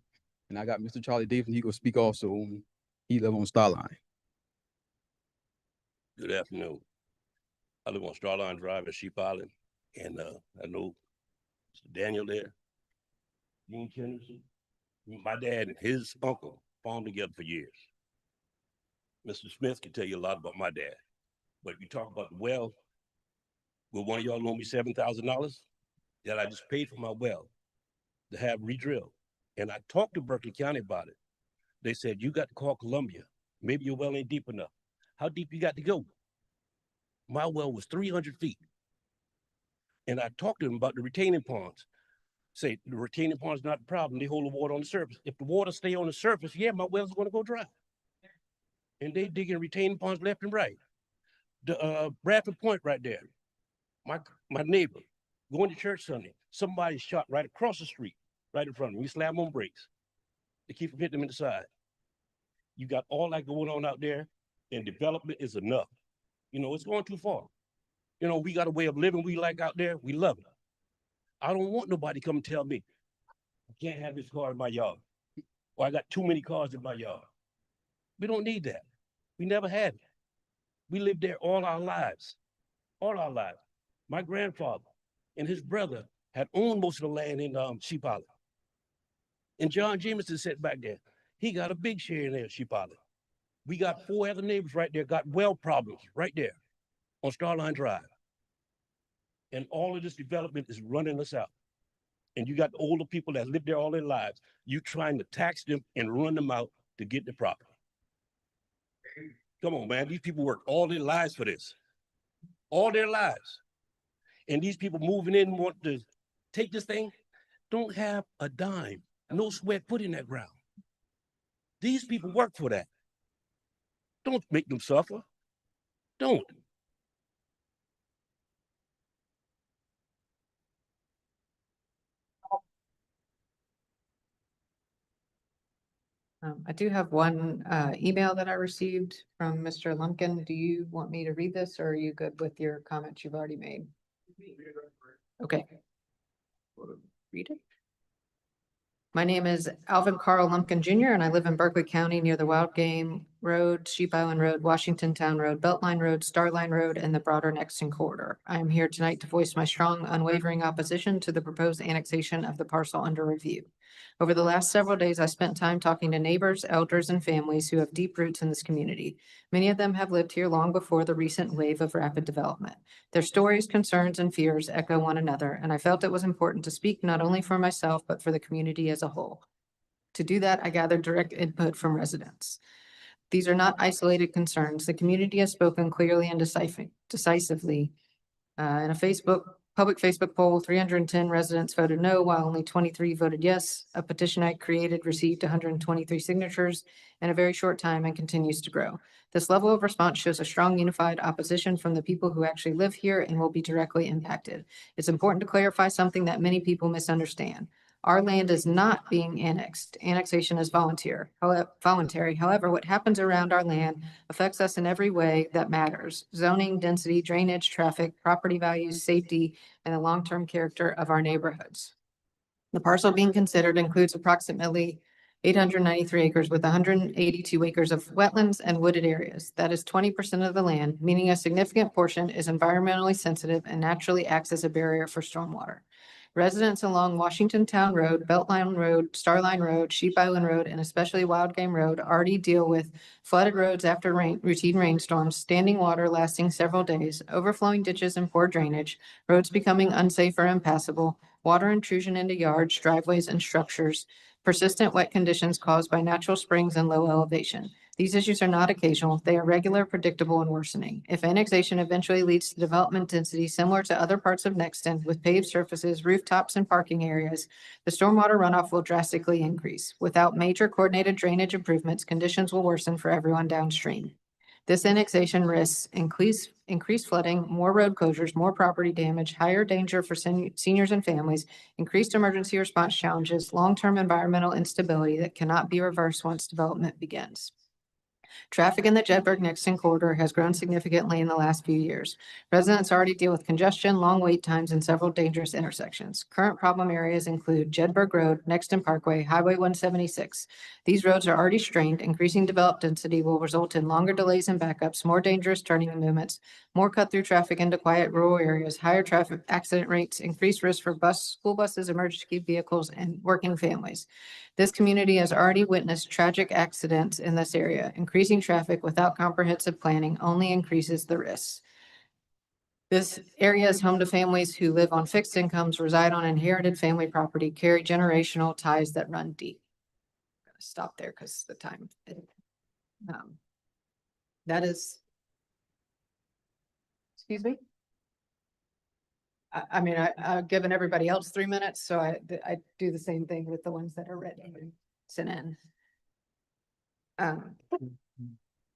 And I got Mr. Charlie Davis, he gonna speak also. He live on Starline. Good afternoon. I live on Starline Drive at Sheep Island, and I know Mr. Daniel there, Dean Henderson. My dad and his uncle farmed together for years. Mr. Smith can tell you a lot about my dad, but if you talk about the well, will one of y'all loan me $7,000 that I just paid for my well to have redrilled? And I talked to Berkeley County about it. They said, you got to call Columbia. Maybe your well ain't deep enough. How deep you got to go? My well was 300 feet. And I talked to them about the retaining ponds. Say, the retaining pond's not the problem. They hold the water on the surface. If the water stay on the surface, yeah, my well's going to go dry. And they digging retaining ponds left and right. The Bradford Point right there. My neighbor, going to church Sunday, somebody shot right across the street, right in front of me. We slam on brakes to keep from hitting them in the side. You got all that going on out there, and development is enough. It's going too far. We got a way of living we like out there. We love it. I don't want nobody come and tell me, I can't have this car in my yard, or I got too many cars in my yard. We don't need that. We never had it. We lived there all our lives. All our lives. My grandfather and his brother had owned most of the land in Sheep Island. And John Jameson sat back there. He got a big share in there, Sheep Island. We got 4 other neighbors right there, got well problems right there on Starline Drive. And all of this development is running us out. And you got the older people that lived there all their lives. You trying to tax them and run them out to get the property. Come on, man. These people worked all their lives for this. All their lives. And these people moving in want to take this thing, don't have a dime, no sweat put in that ground. These people work for that. Don't make them suffer. Don't. I do have one email that I received from Mr. Lumpkin. Do you want me to read this or are you good with your comments you've already made? Okay. Read it. My name is Alvin Carl Lumpkin Jr. and I live in Berkeley County near the Wild Game Road, Sheep Island Road, Washington Town Road, Beltline Road, Starline Road, and the broader Nexton corridor. I am here tonight to voice my strong, unwavering opposition to the proposed annexation of the parcel under review. Over the last several days, I spent time talking to neighbors, elders, and families who have deep roots in this community. Many of them have lived here long before the recent wave of rapid development. Their stories, concerns, and fears echo one another, and I felt it was important to speak not only for myself, but for the community as a whole. To do that, I gathered direct input from residents. These are not isolated concerns. The community has spoken clearly and decisively. In a public Facebook poll, 310 residents voted no, while only 23 voted yes. A petition I created received 123 signatures in a very short time and continues to grow. This level of response shows a strong unified opposition from the people who actually live here and will be directly impacted. It's important to clarify something that many people misunderstand. Our land is not being annexed. Annexation is voluntary. However, what happens around our land affects us in every way that matters: zoning, density, drainage, traffic, property values, safety, and the long-term character of our neighborhoods. The parcel being considered includes approximately 893 acres with 182 acres of wetlands and wooded areas. That is 20% of the land, meaning a significant portion is environmentally sensitive and naturally acts as a barrier for stormwater. Residents along Washington Town Road, Beltline Road, Starline Road, Sheep Island Road, and especially Wild Game Road already deal with flooded roads after routine rainstorms, standing water lasting several days, overflowing ditches and poor drainage, roads becoming unsafe or impassable, water intrusion into yards, driveways, and structures, persistent wet conditions caused by natural springs and low elevation. These issues are not occasional. They are regular, predictable, and worsening. If annexation eventually leads to development density similar to other parts of Nexton with paved surfaces, rooftops, and parking areas, the stormwater runoff will drastically increase. Without major coordinated drainage improvements, conditions will worsen for everyone downstream. This annexation risks increased flooding, more road closures, more property damage, higher danger for seniors and families, increased emergency response challenges, long-term environmental instability that cannot be reversed once development begins. Traffic in the Jedburgh-Nexton corridor has grown significantly in the last few years. Residents already deal with congestion, long wait times, and several dangerous intersections. Current problem areas include Jedburgh Road, Nexton Parkway, Highway 176. These roads are already strained. Increasing developed density will result in longer delays and backups, more dangerous turning movements, more cut-through traffic into quiet rural areas, higher traffic accident rates, increased risk for school buses, emergency vehicles, and working families. This community has already witnessed tragic accidents in this area. Increasing traffic without comprehensive planning only increases the risks. This area is home to families who live on fixed incomes, reside on inherited family property, carry generational ties that run deep. I'm gonna stop there because the time. That is. Excuse me? I mean, I've given everybody else 3 minutes, so I do the same thing with the ones that are written and sent in.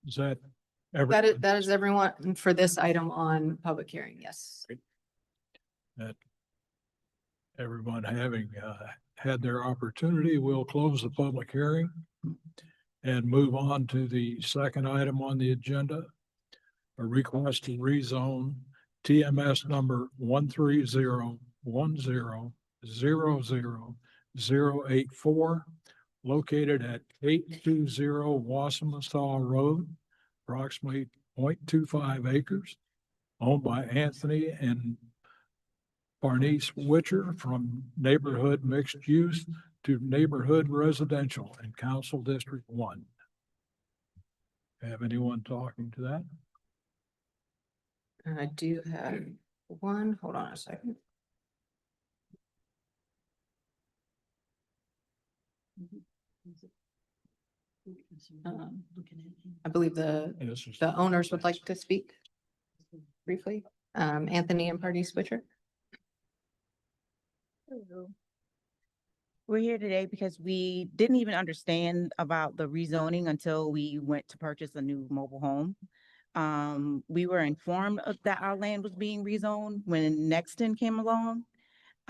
Is that That is everyone for this item on public hearing, yes. that everyone having had their opportunity, we'll close the public hearing and move on to the second item on the agenda, a request to rezone TMS number 13010000084, located at 820 Wassamasaw Road, approximately 0.25 acres, owned by Anthony and Barnice Witcher, from neighborhood mixed use to neighborhood residential in Council District 1. Have anyone talking to that? I do have one, hold on a second. I believe the owners would like to speak briefly. Anthony and Barnice Witcher. Hello. We're here today because we didn't even understand about the rezoning until we went to purchase a new mobile home. We were informed that our land was being rezoned when Nexton came along.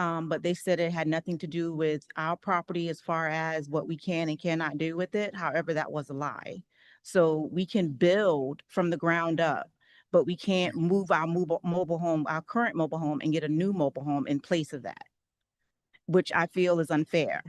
But they said it had nothing to do with our property as far as what we can and cannot do with it. However, that was a lie. So we can build from the ground up, but we can't move our mobile home, our current mobile home, and get a new mobile home in place of that, which I feel is unfair.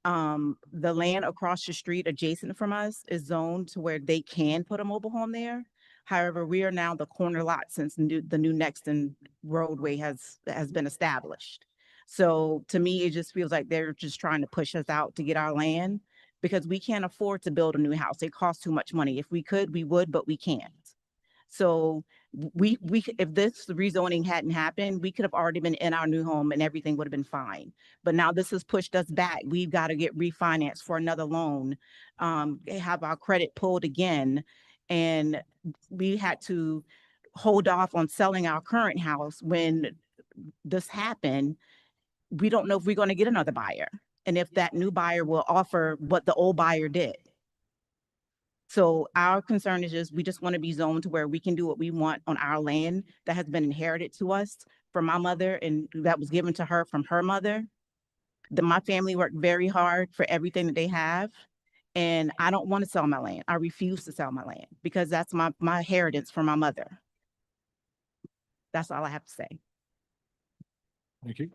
The land across the street adjacent from us is zoned to where they can put a mobile home there. However, we are now the corner lot since the new Nexton roadway has been established. So to me, it just feels like they're just trying to push us out to get our land because we can't afford to build a new house. It costs too much money. If we could, we would, but we can't. So we if this rezoning hadn't happened, we could have already been in our new home and everything would have been fine. But now this has pushed us back. We've got to get refinanced for another loan, have our credit pulled again. And we had to hold off on selling our current house when this happened. We don't know if we're going to get another buyer and if that new buyer will offer what the old buyer did. So our concern is just, we just want to be zoned to where we can do what we want on our land that has been inherited to us from my mother and that was given to her from her mother. My family worked very hard for everything that they have. And I don't want to sell my land. I refuse to sell my land because that's my inheritance from my mother. That's all I have to say. Thank you.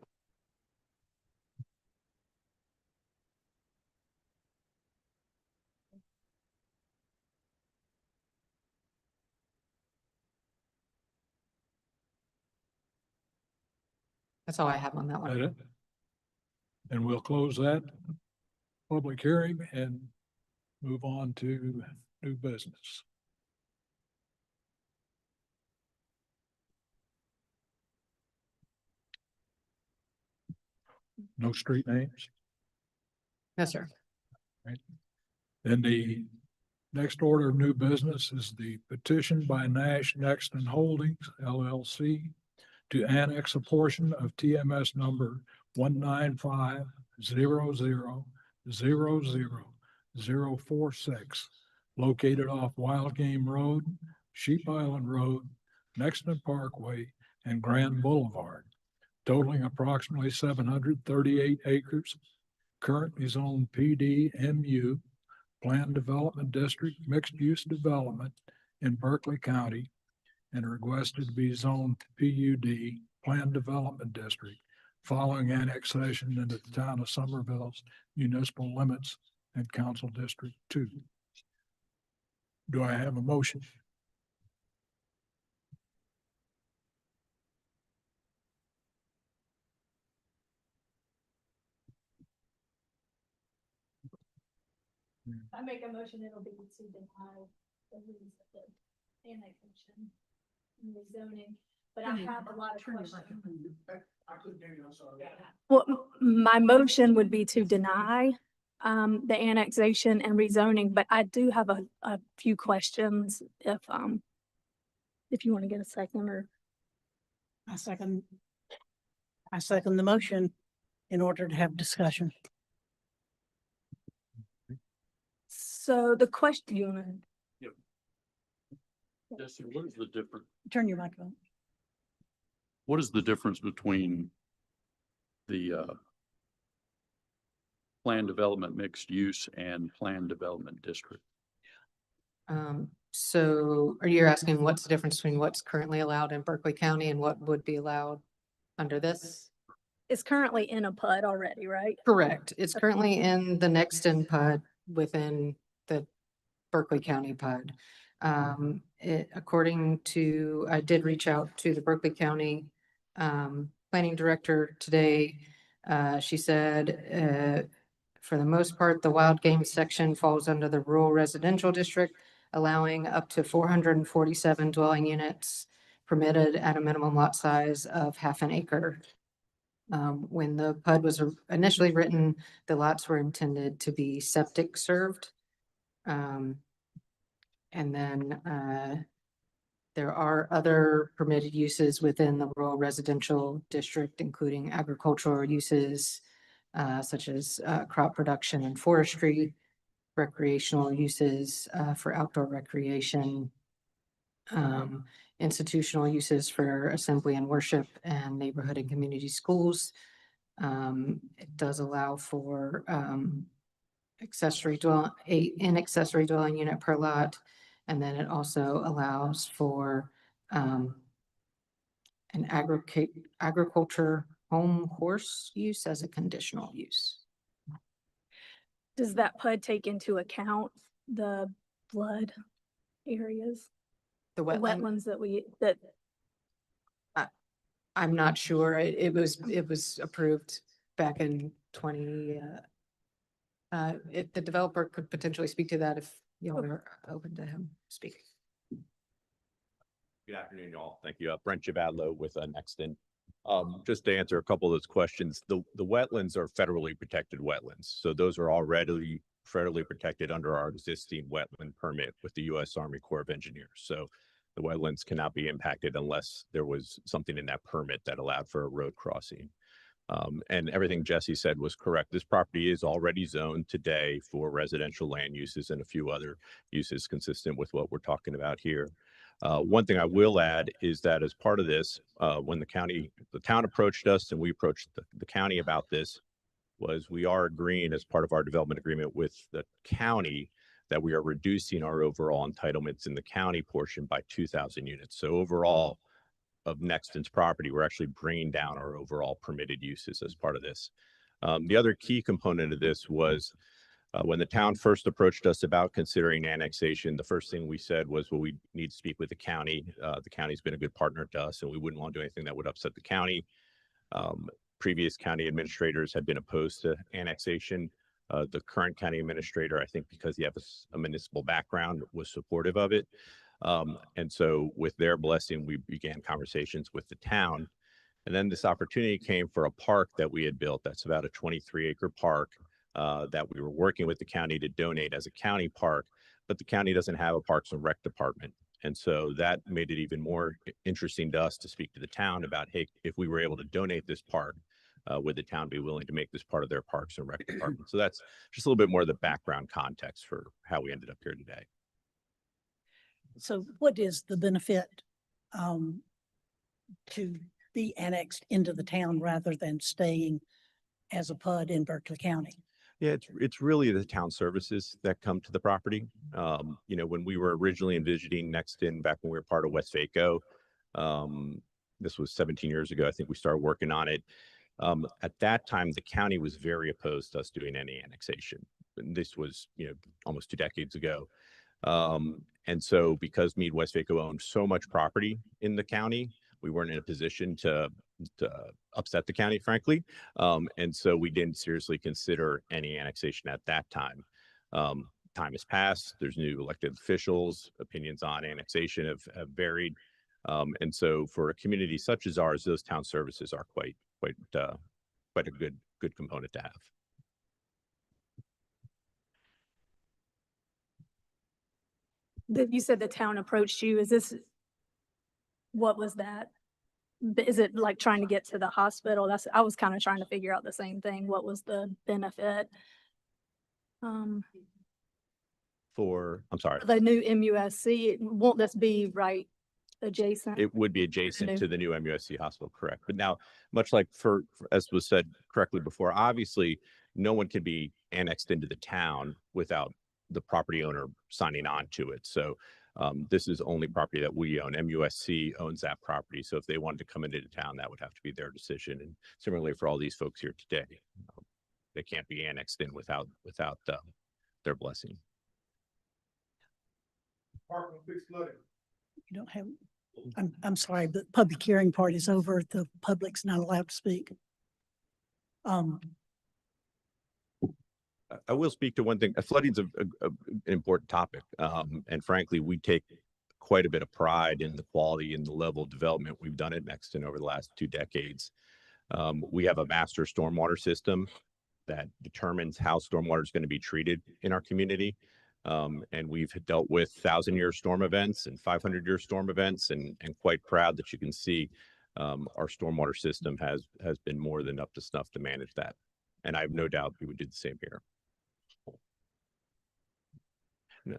That's all I have on that one. That it? And we'll close that public hearing and move on to new business. No street names? No, sir. Right. Then the next order of new business is the petition by Nash Nexton Holdings LLC to annex a portion of TMS number 19500000046 located off Wild Game Road, Sheep Island Road, Nexton Parkway, and Grand Boulevard, totaling approximately 738 acres, currently zoned PDMU, Planned Development District, Mixed Use Development in Berkeley County, and requested to be zoned PUD, Planned Development District, following annexation into the town of Somerville's municipal limits and council district 2. Do I have a motion? I make a motion, it'll be to deny the annexation and rezoning, but I have a lot of questions. Well, my motion would be to deny the annexation and rezoning, but I do have a few questions if you want to get a second or. I second the motion in order to have discussion. So the question, you want to Jesse, what is the difference? Turn your microphone. What is the difference between the planned development mixed use and planned development district? So are you asking what's the difference between what's currently allowed in Berkeley County and what would be allowed under this? It's currently in a PUD already, right? Correct. It's currently in the Nexton PUD within the Berkeley County PUD. According to, I did reach out to the Berkeley County planning director today. She said, for the most part, the wild game section falls under the rural residential district, allowing up to 447 dwelling units permitted at a minimum lot size of ½ an acre. When the PUD was initially written, the lots were intended to be septic served. And then there are other permitted uses within the rural residential district, including agricultural uses such as crop production and forestry, recreational uses for outdoor recreation, institutional uses for assembly and worship, and neighborhood and community schools. It does allow for, an accessory dwelling unit per lot. And then it also allows for, an agriculture home horse use as a conditional use. Does that PUD take into account the flood areas? The The wetland, wetlands I'm not sure. It was approved back in 20, if the developer could potentially speak to that if y'all are open to him speaking. Good afternoon, y'all. Thank you. Brent Javadlo with Nexton. Just to answer a couple of those questions, the wetlands are federally protected wetlands. So those are already federally protected under our existing wetland permit with the U.S. Army Corps of Engineers. So the wetlands cannot be impacted unless there was something in that permit that allowed for a road crossing. And everything Jesse said was correct. This property is already zoned today for residential land uses and a few other uses consistent with what we're talking about here. One thing I will add is that as part of this, when the town approached us and we approached the county about this, was we are agreeing as part of our development agreement with the county that we are reducing our overall entitlements in the county portion by 2,000 units. So overall of Nexton's property, we're actually bringing down our overall permitted uses as part of this. The other key component of this was when the town first approached us about considering annexation, the first thing we said was, well, we need to speak with the county. The county's been a good partner to us and we wouldn't want to do anything that would upset the county. Previous county administrators had been opposed to annexation. The current county administrator, I think because he has a municipal background, was supportive of it. And so with their blessing, we began conversations with the town. And then this opportunity came for a park that we had built. That's about a 23-acre park that we were working with the county to donate as a county park, but the county doesn't have a Parks and Rec department. And so that made it even more interesting to us to speak to the town about, hey, if we were able to donate this park, would the town be willing to make this part of their Parks and Rec department? So that's just a little bit more of the background context for how we ended up here today. So what is the benefit to be annexed into the town rather than staying as a PUD in Berkeley County? Yeah, it's really the town services that come to the property. You know, when we were originally envisioning Nexton back when we were part of Westvaco, this was 17 years ago, I think we started working on it. At that time, the county was very opposed to us doing any annexation. And this was, you know, almost 2 decades ago. And so because Mead Westvaco owned so much property in the county, we weren't in a position to upset the county, frankly. And so we didn't seriously consider any annexation at that time. Time has passed. There's new elected officials. Opinions on annexation have varied. And so for a community such as ours, those town services are quite a good component to have. You said the town approached you. What was that? Is it like trying to get to the hospital? I was kind of trying to figure out the same thing. What was the benefit? I'm sorry. The new MUSC, won't this be right adjacent? It would be adjacent to the new MUSC hospital, correct? But now, much like as was said correctly before, obviously no one can be annexed into the town without the property owner signing on to it. So this is only property that we own. MUSC owns that property. So if they wanted to come into town, that would have to be their decision. And similarly for all these folks here today, they can't be annexed in without their blessing. You don't have, I'm sorry, but public hearing part is over. The public's not allowed to speak. I will speak to one thing. Flooding's an important topic. And frankly, we take quite a bit of pride in the quality and the level of development we've done at Nexton over the last 2 decades. We have a master stormwater system that determines how stormwater is going to be treated in our community. And we've dealt with 1,000-year storm events and 500-year storm events, and quite proud that you can see our stormwater system has been more than up to snuff to manage that. And I have no doubt we would do the same here. No.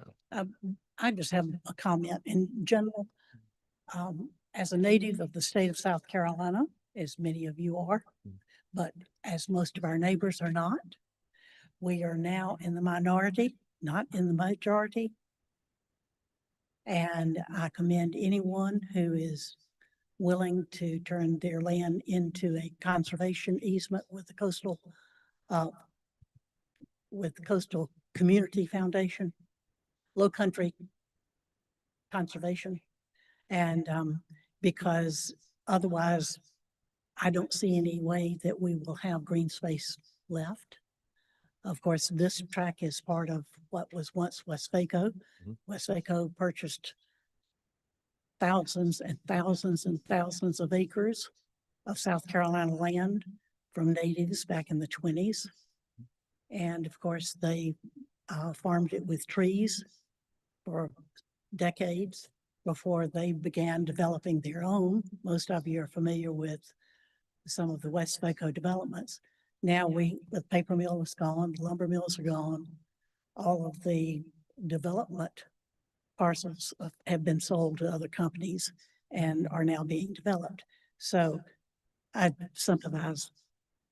I just have a comment in general. As a native of the state of South Carolina, as many of you are, but as most of our neighbors are not, we are now in the minority, not in the majority. And I commend anyone who is willing to turn their land into a conservation easement with the Coastal Community Foundation, Low Country Conservation. And because otherwise, I don't see any way that we will have green space left. Of course, this track is part of what was once Westvaco. Westvaco purchased thousands and thousands and thousands of acres of South Carolina land from natives back in the 20s. And of course, they farmed it with trees for decades before they began developing their own. Most of you are familiar with some of the Westvaco developments. Now the paper mill is gone, the lumber mills are gone. All of the development parcels have been sold to other companies and are now being developed. So I sympathize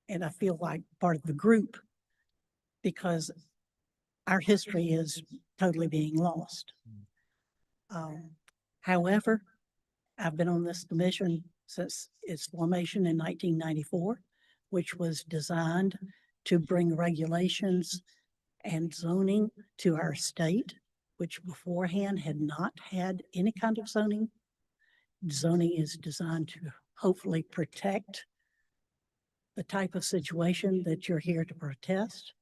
and I feel like part of the group because our history is totally being lost. However, I've been on this commission since its formation in 1994, which was designed to bring regulations and zoning to our state, which beforehand had not had any kind of zoning. Zoning is designed to hopefully protect the type of situation that you're here to protest.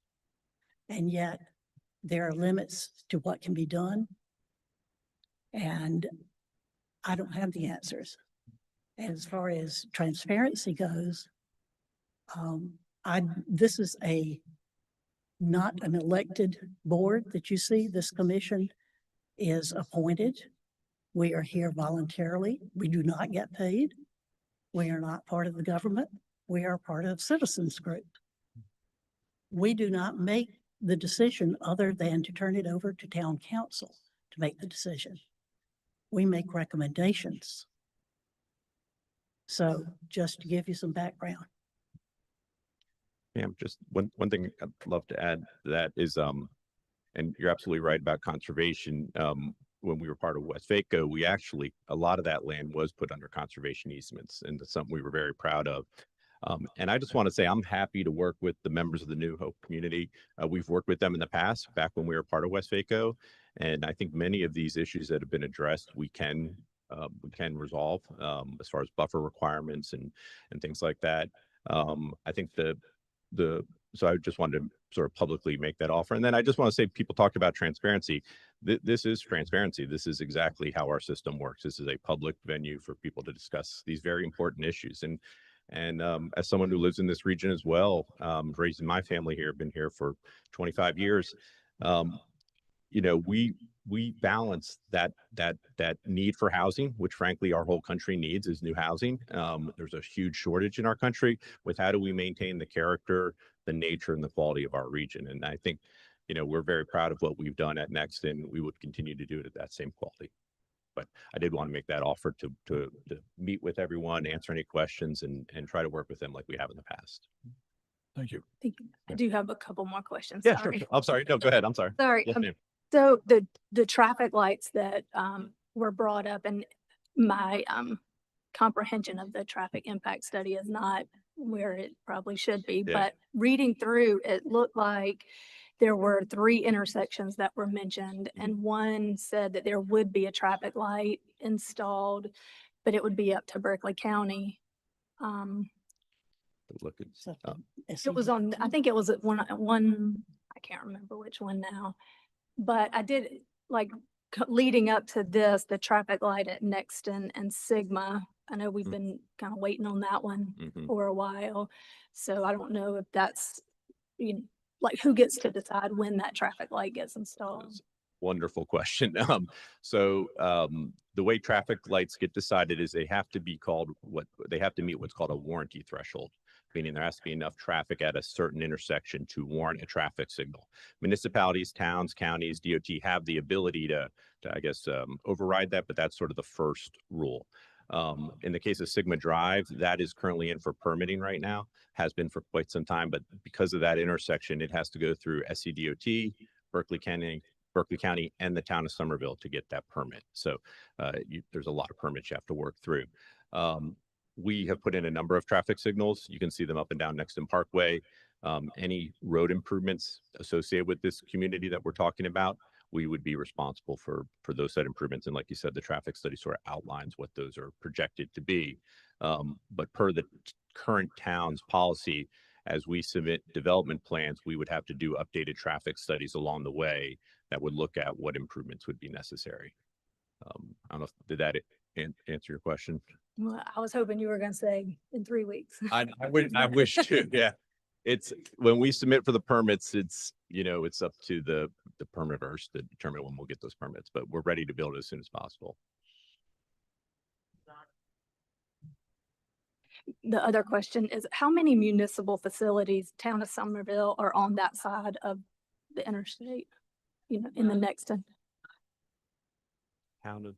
And yet there are limits to what can be done. And I don't have the answers. And as far as transparency goes, this is not an elected board that you see. This commission is appointed. We are here voluntarily. We do not get paid. We are not part of the government. We are part of citizens group. We do not make the decision other than to turn it over to town council to make the decision. We make recommendations. So just to give you some background. Yeah, just one thing I'd love to add to that is, and you're absolutely right about conservation. When we were part of Westvaco, we actually, a lot of that land was put under conservation easements, and that's something we were very proud of. And I just want to say I'm happy to work with the members of the New Hope community. We've worked with them in the past, back when we were part of Westvaco, and I think many of these issues that have been addressed, we can resolve as far as buffer requirements and things like that. I think so I just wanted to sort of publicly make that offer. And then I just want to say, people talked about transparency. This is transparency. This is exactly how our system works. This is a public venue for people to discuss these very important issues. And as someone who lives in this region as well, raising my family here, been here for 25 years, you know, we balance that need for housing, which frankly our whole country needs, is new housing. There's a huge shortage in our country, with how do we maintain the character, the nature, and the quality of our region. And I think, you know, we're very proud of what we've done at Nexton. We would continue to do it at that same quality. But I did want to make that offer to meet with everyone, answer any questions, and try to work with them like we have in the past. Thank you. Thank you. I do have a couple more questions. Yeah, Sorry. sure. I'm sorry. No, go ahead. I'm sorry. Sorry. Yes, ma'am. So the traffic lights that were brought up, and my comprehension of the traffic impact study is not where it probably should be, Yeah. but reading through, it looked like there were 3 intersections that were mentioned, and one said that there would be a traffic light installed, but it would be up to Berkeley County. Look, It was on, I think it was at one, I can't remember which one now, but I did, like, leading up to this, the traffic light at Nexton and Sigma. I know we've been kind of waiting on that one for a while. So I don't know if that's, you know, like, who gets to decide when that traffic light gets installed? Wonderful question. The way traffic lights get decided is they have to meet what's called a warranty threshold, meaning there has to be enough traffic at a certain intersection to warrant a traffic signal. Municipalities, towns, counties, DOT have the ability to I guess, override that, but that's sort of the first rule. In the case of Sigma Drive, that is currently in for permitting right now, has been for quite some time, but because of that intersection, it has to go through SCDOT, Berkeley County, and the town of Somerville to get that permit. So there's a lot of permits you have to work through. We have put in a number of traffic signals. You can see them up and down Nexton Parkway. Any road improvements associated with this community that we're talking about, we would be responsible for those said improvements. And like you said, the traffic study sort of outlines what those are projected to be. But per the current town's policy, as we submit development plans, we would have to do updated traffic studies along the way that would look at what improvements would be necessary. I don't know, did that answer your question? Well, I was hoping you were going to say in 3 weeks. I wish to, yeah. It's when we submit for the permits, it's, you know, it's up to the permitters to determine when we'll get those permits, but we're ready to build as soon as possible. The other question is, how many municipal facilities, town of Somerville, are on that side of the interstate? You know, in the next one? Town of,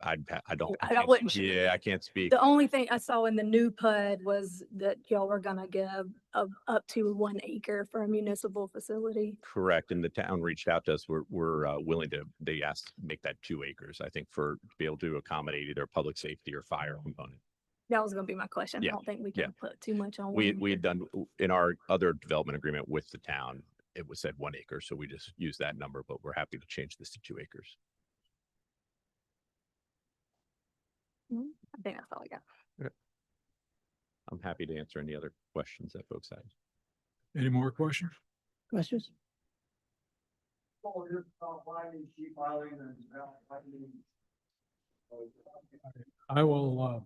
I don't. I can't- wouldn't- Yeah, I can't speak. The only thing I saw in the new PUD was that y'all were gonna give up to 1 acre for a municipal facility. Correct. And the town reached out to us. We're willing to, they asked to make that 2 acres, I think, to be able to accommodate either public safety or fire component. That was gonna be my question. I Yeah, don't think we yeah. can put too much on We one. had done in our other development agreement with the town, it was said 1 acre, so we just used that number, but we're happy to change this to 2 acres. I think that's all I got. I'm happy to answer any other questions that folks have. Any more questions? Questions? I will,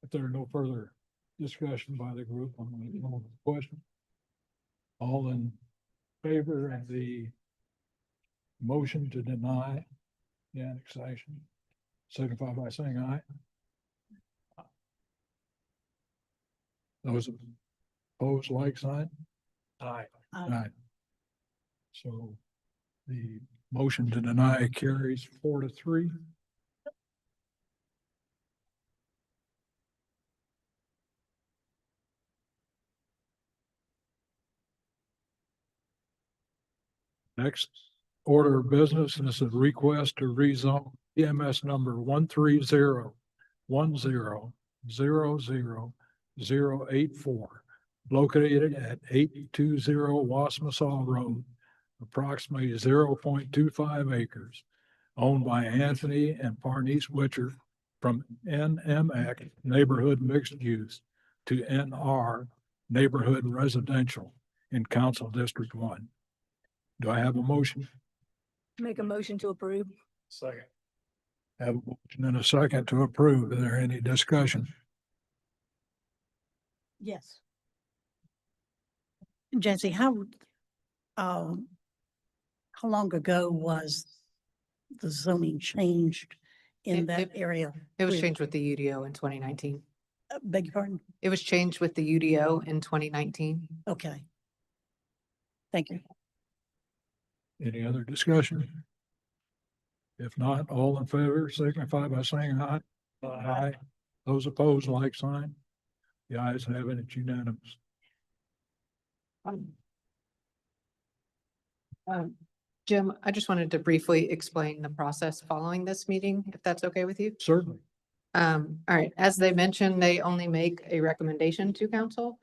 if there are no further discussion by the group, I'm going to call the question. All in favor of the motion to deny the annexation, signify by saying aye. Those opposed, like sign? Aye. Aye. So the motion to deny carries 4-3. Next order of business is a request to rezone EMS number 13010000084, located at 820 Wasmussaw Road, approximately 0.25 acres, owned by Anthony and Parnice Witcher from NMX Neighborhood Mixed Use to NR Neighborhood Residential in Council District 1. Do I have a motion? Make a motion to approve. Second. Have a motion and a second to approve. Is there any discussion? Yes. Jesse, how long ago was the zoning changed in that area? It was changed with the UDO in 2019. Beg your pardon? It was changed with the UDO in 2019. Okay. Thank you. Any other discussion? If not, all in favor signify by saying aye. Aye. Those opposed, like sign. The ayes have it, it's unanimous. Jim, I just wanted to briefly explain the process following this meeting, if that's okay with you. Certainly. All right, as they mentioned, they only make a recommendation to council.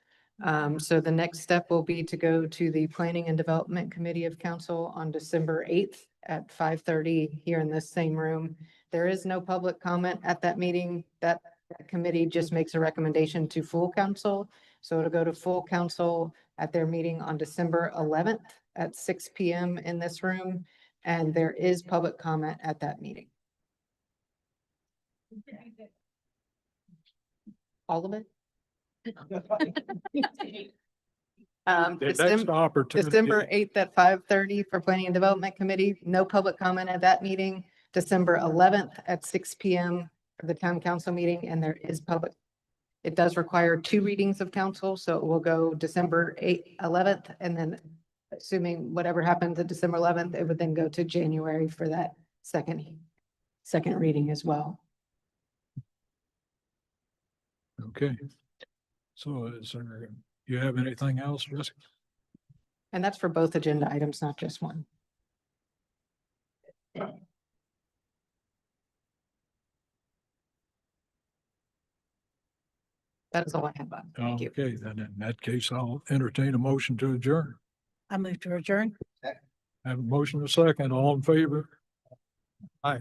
So the next step will be to go to the Planning and Development Committee of Council on December 8th at 5:30 here in this same room. There is no public comment at that meeting. That committee just makes a recommendation to full council. So it'll go to full council at their meeting on December 11th at 6 p.m. in this room. And there is public comment at that meeting. All of it? The next opportunity. December 8th at 5:30 for Planning and Development Committee. No public comment at that meeting. December 11th at 6 p.m. for the town council meeting, and there is public. It does require 2 readings of council, so it will go December 11th, and then assuming whatever happens at December 11th, it would then go to January for that second second reading as well. Okay. So is there, you have anything else, Jessica? And that's for both agenda items, not just one. That is all I have. Bob. Thank you. Okay, then in that case, I'll entertain a motion to adjourn. I move to adjourn. Have a motion to second, all in favor? Aye.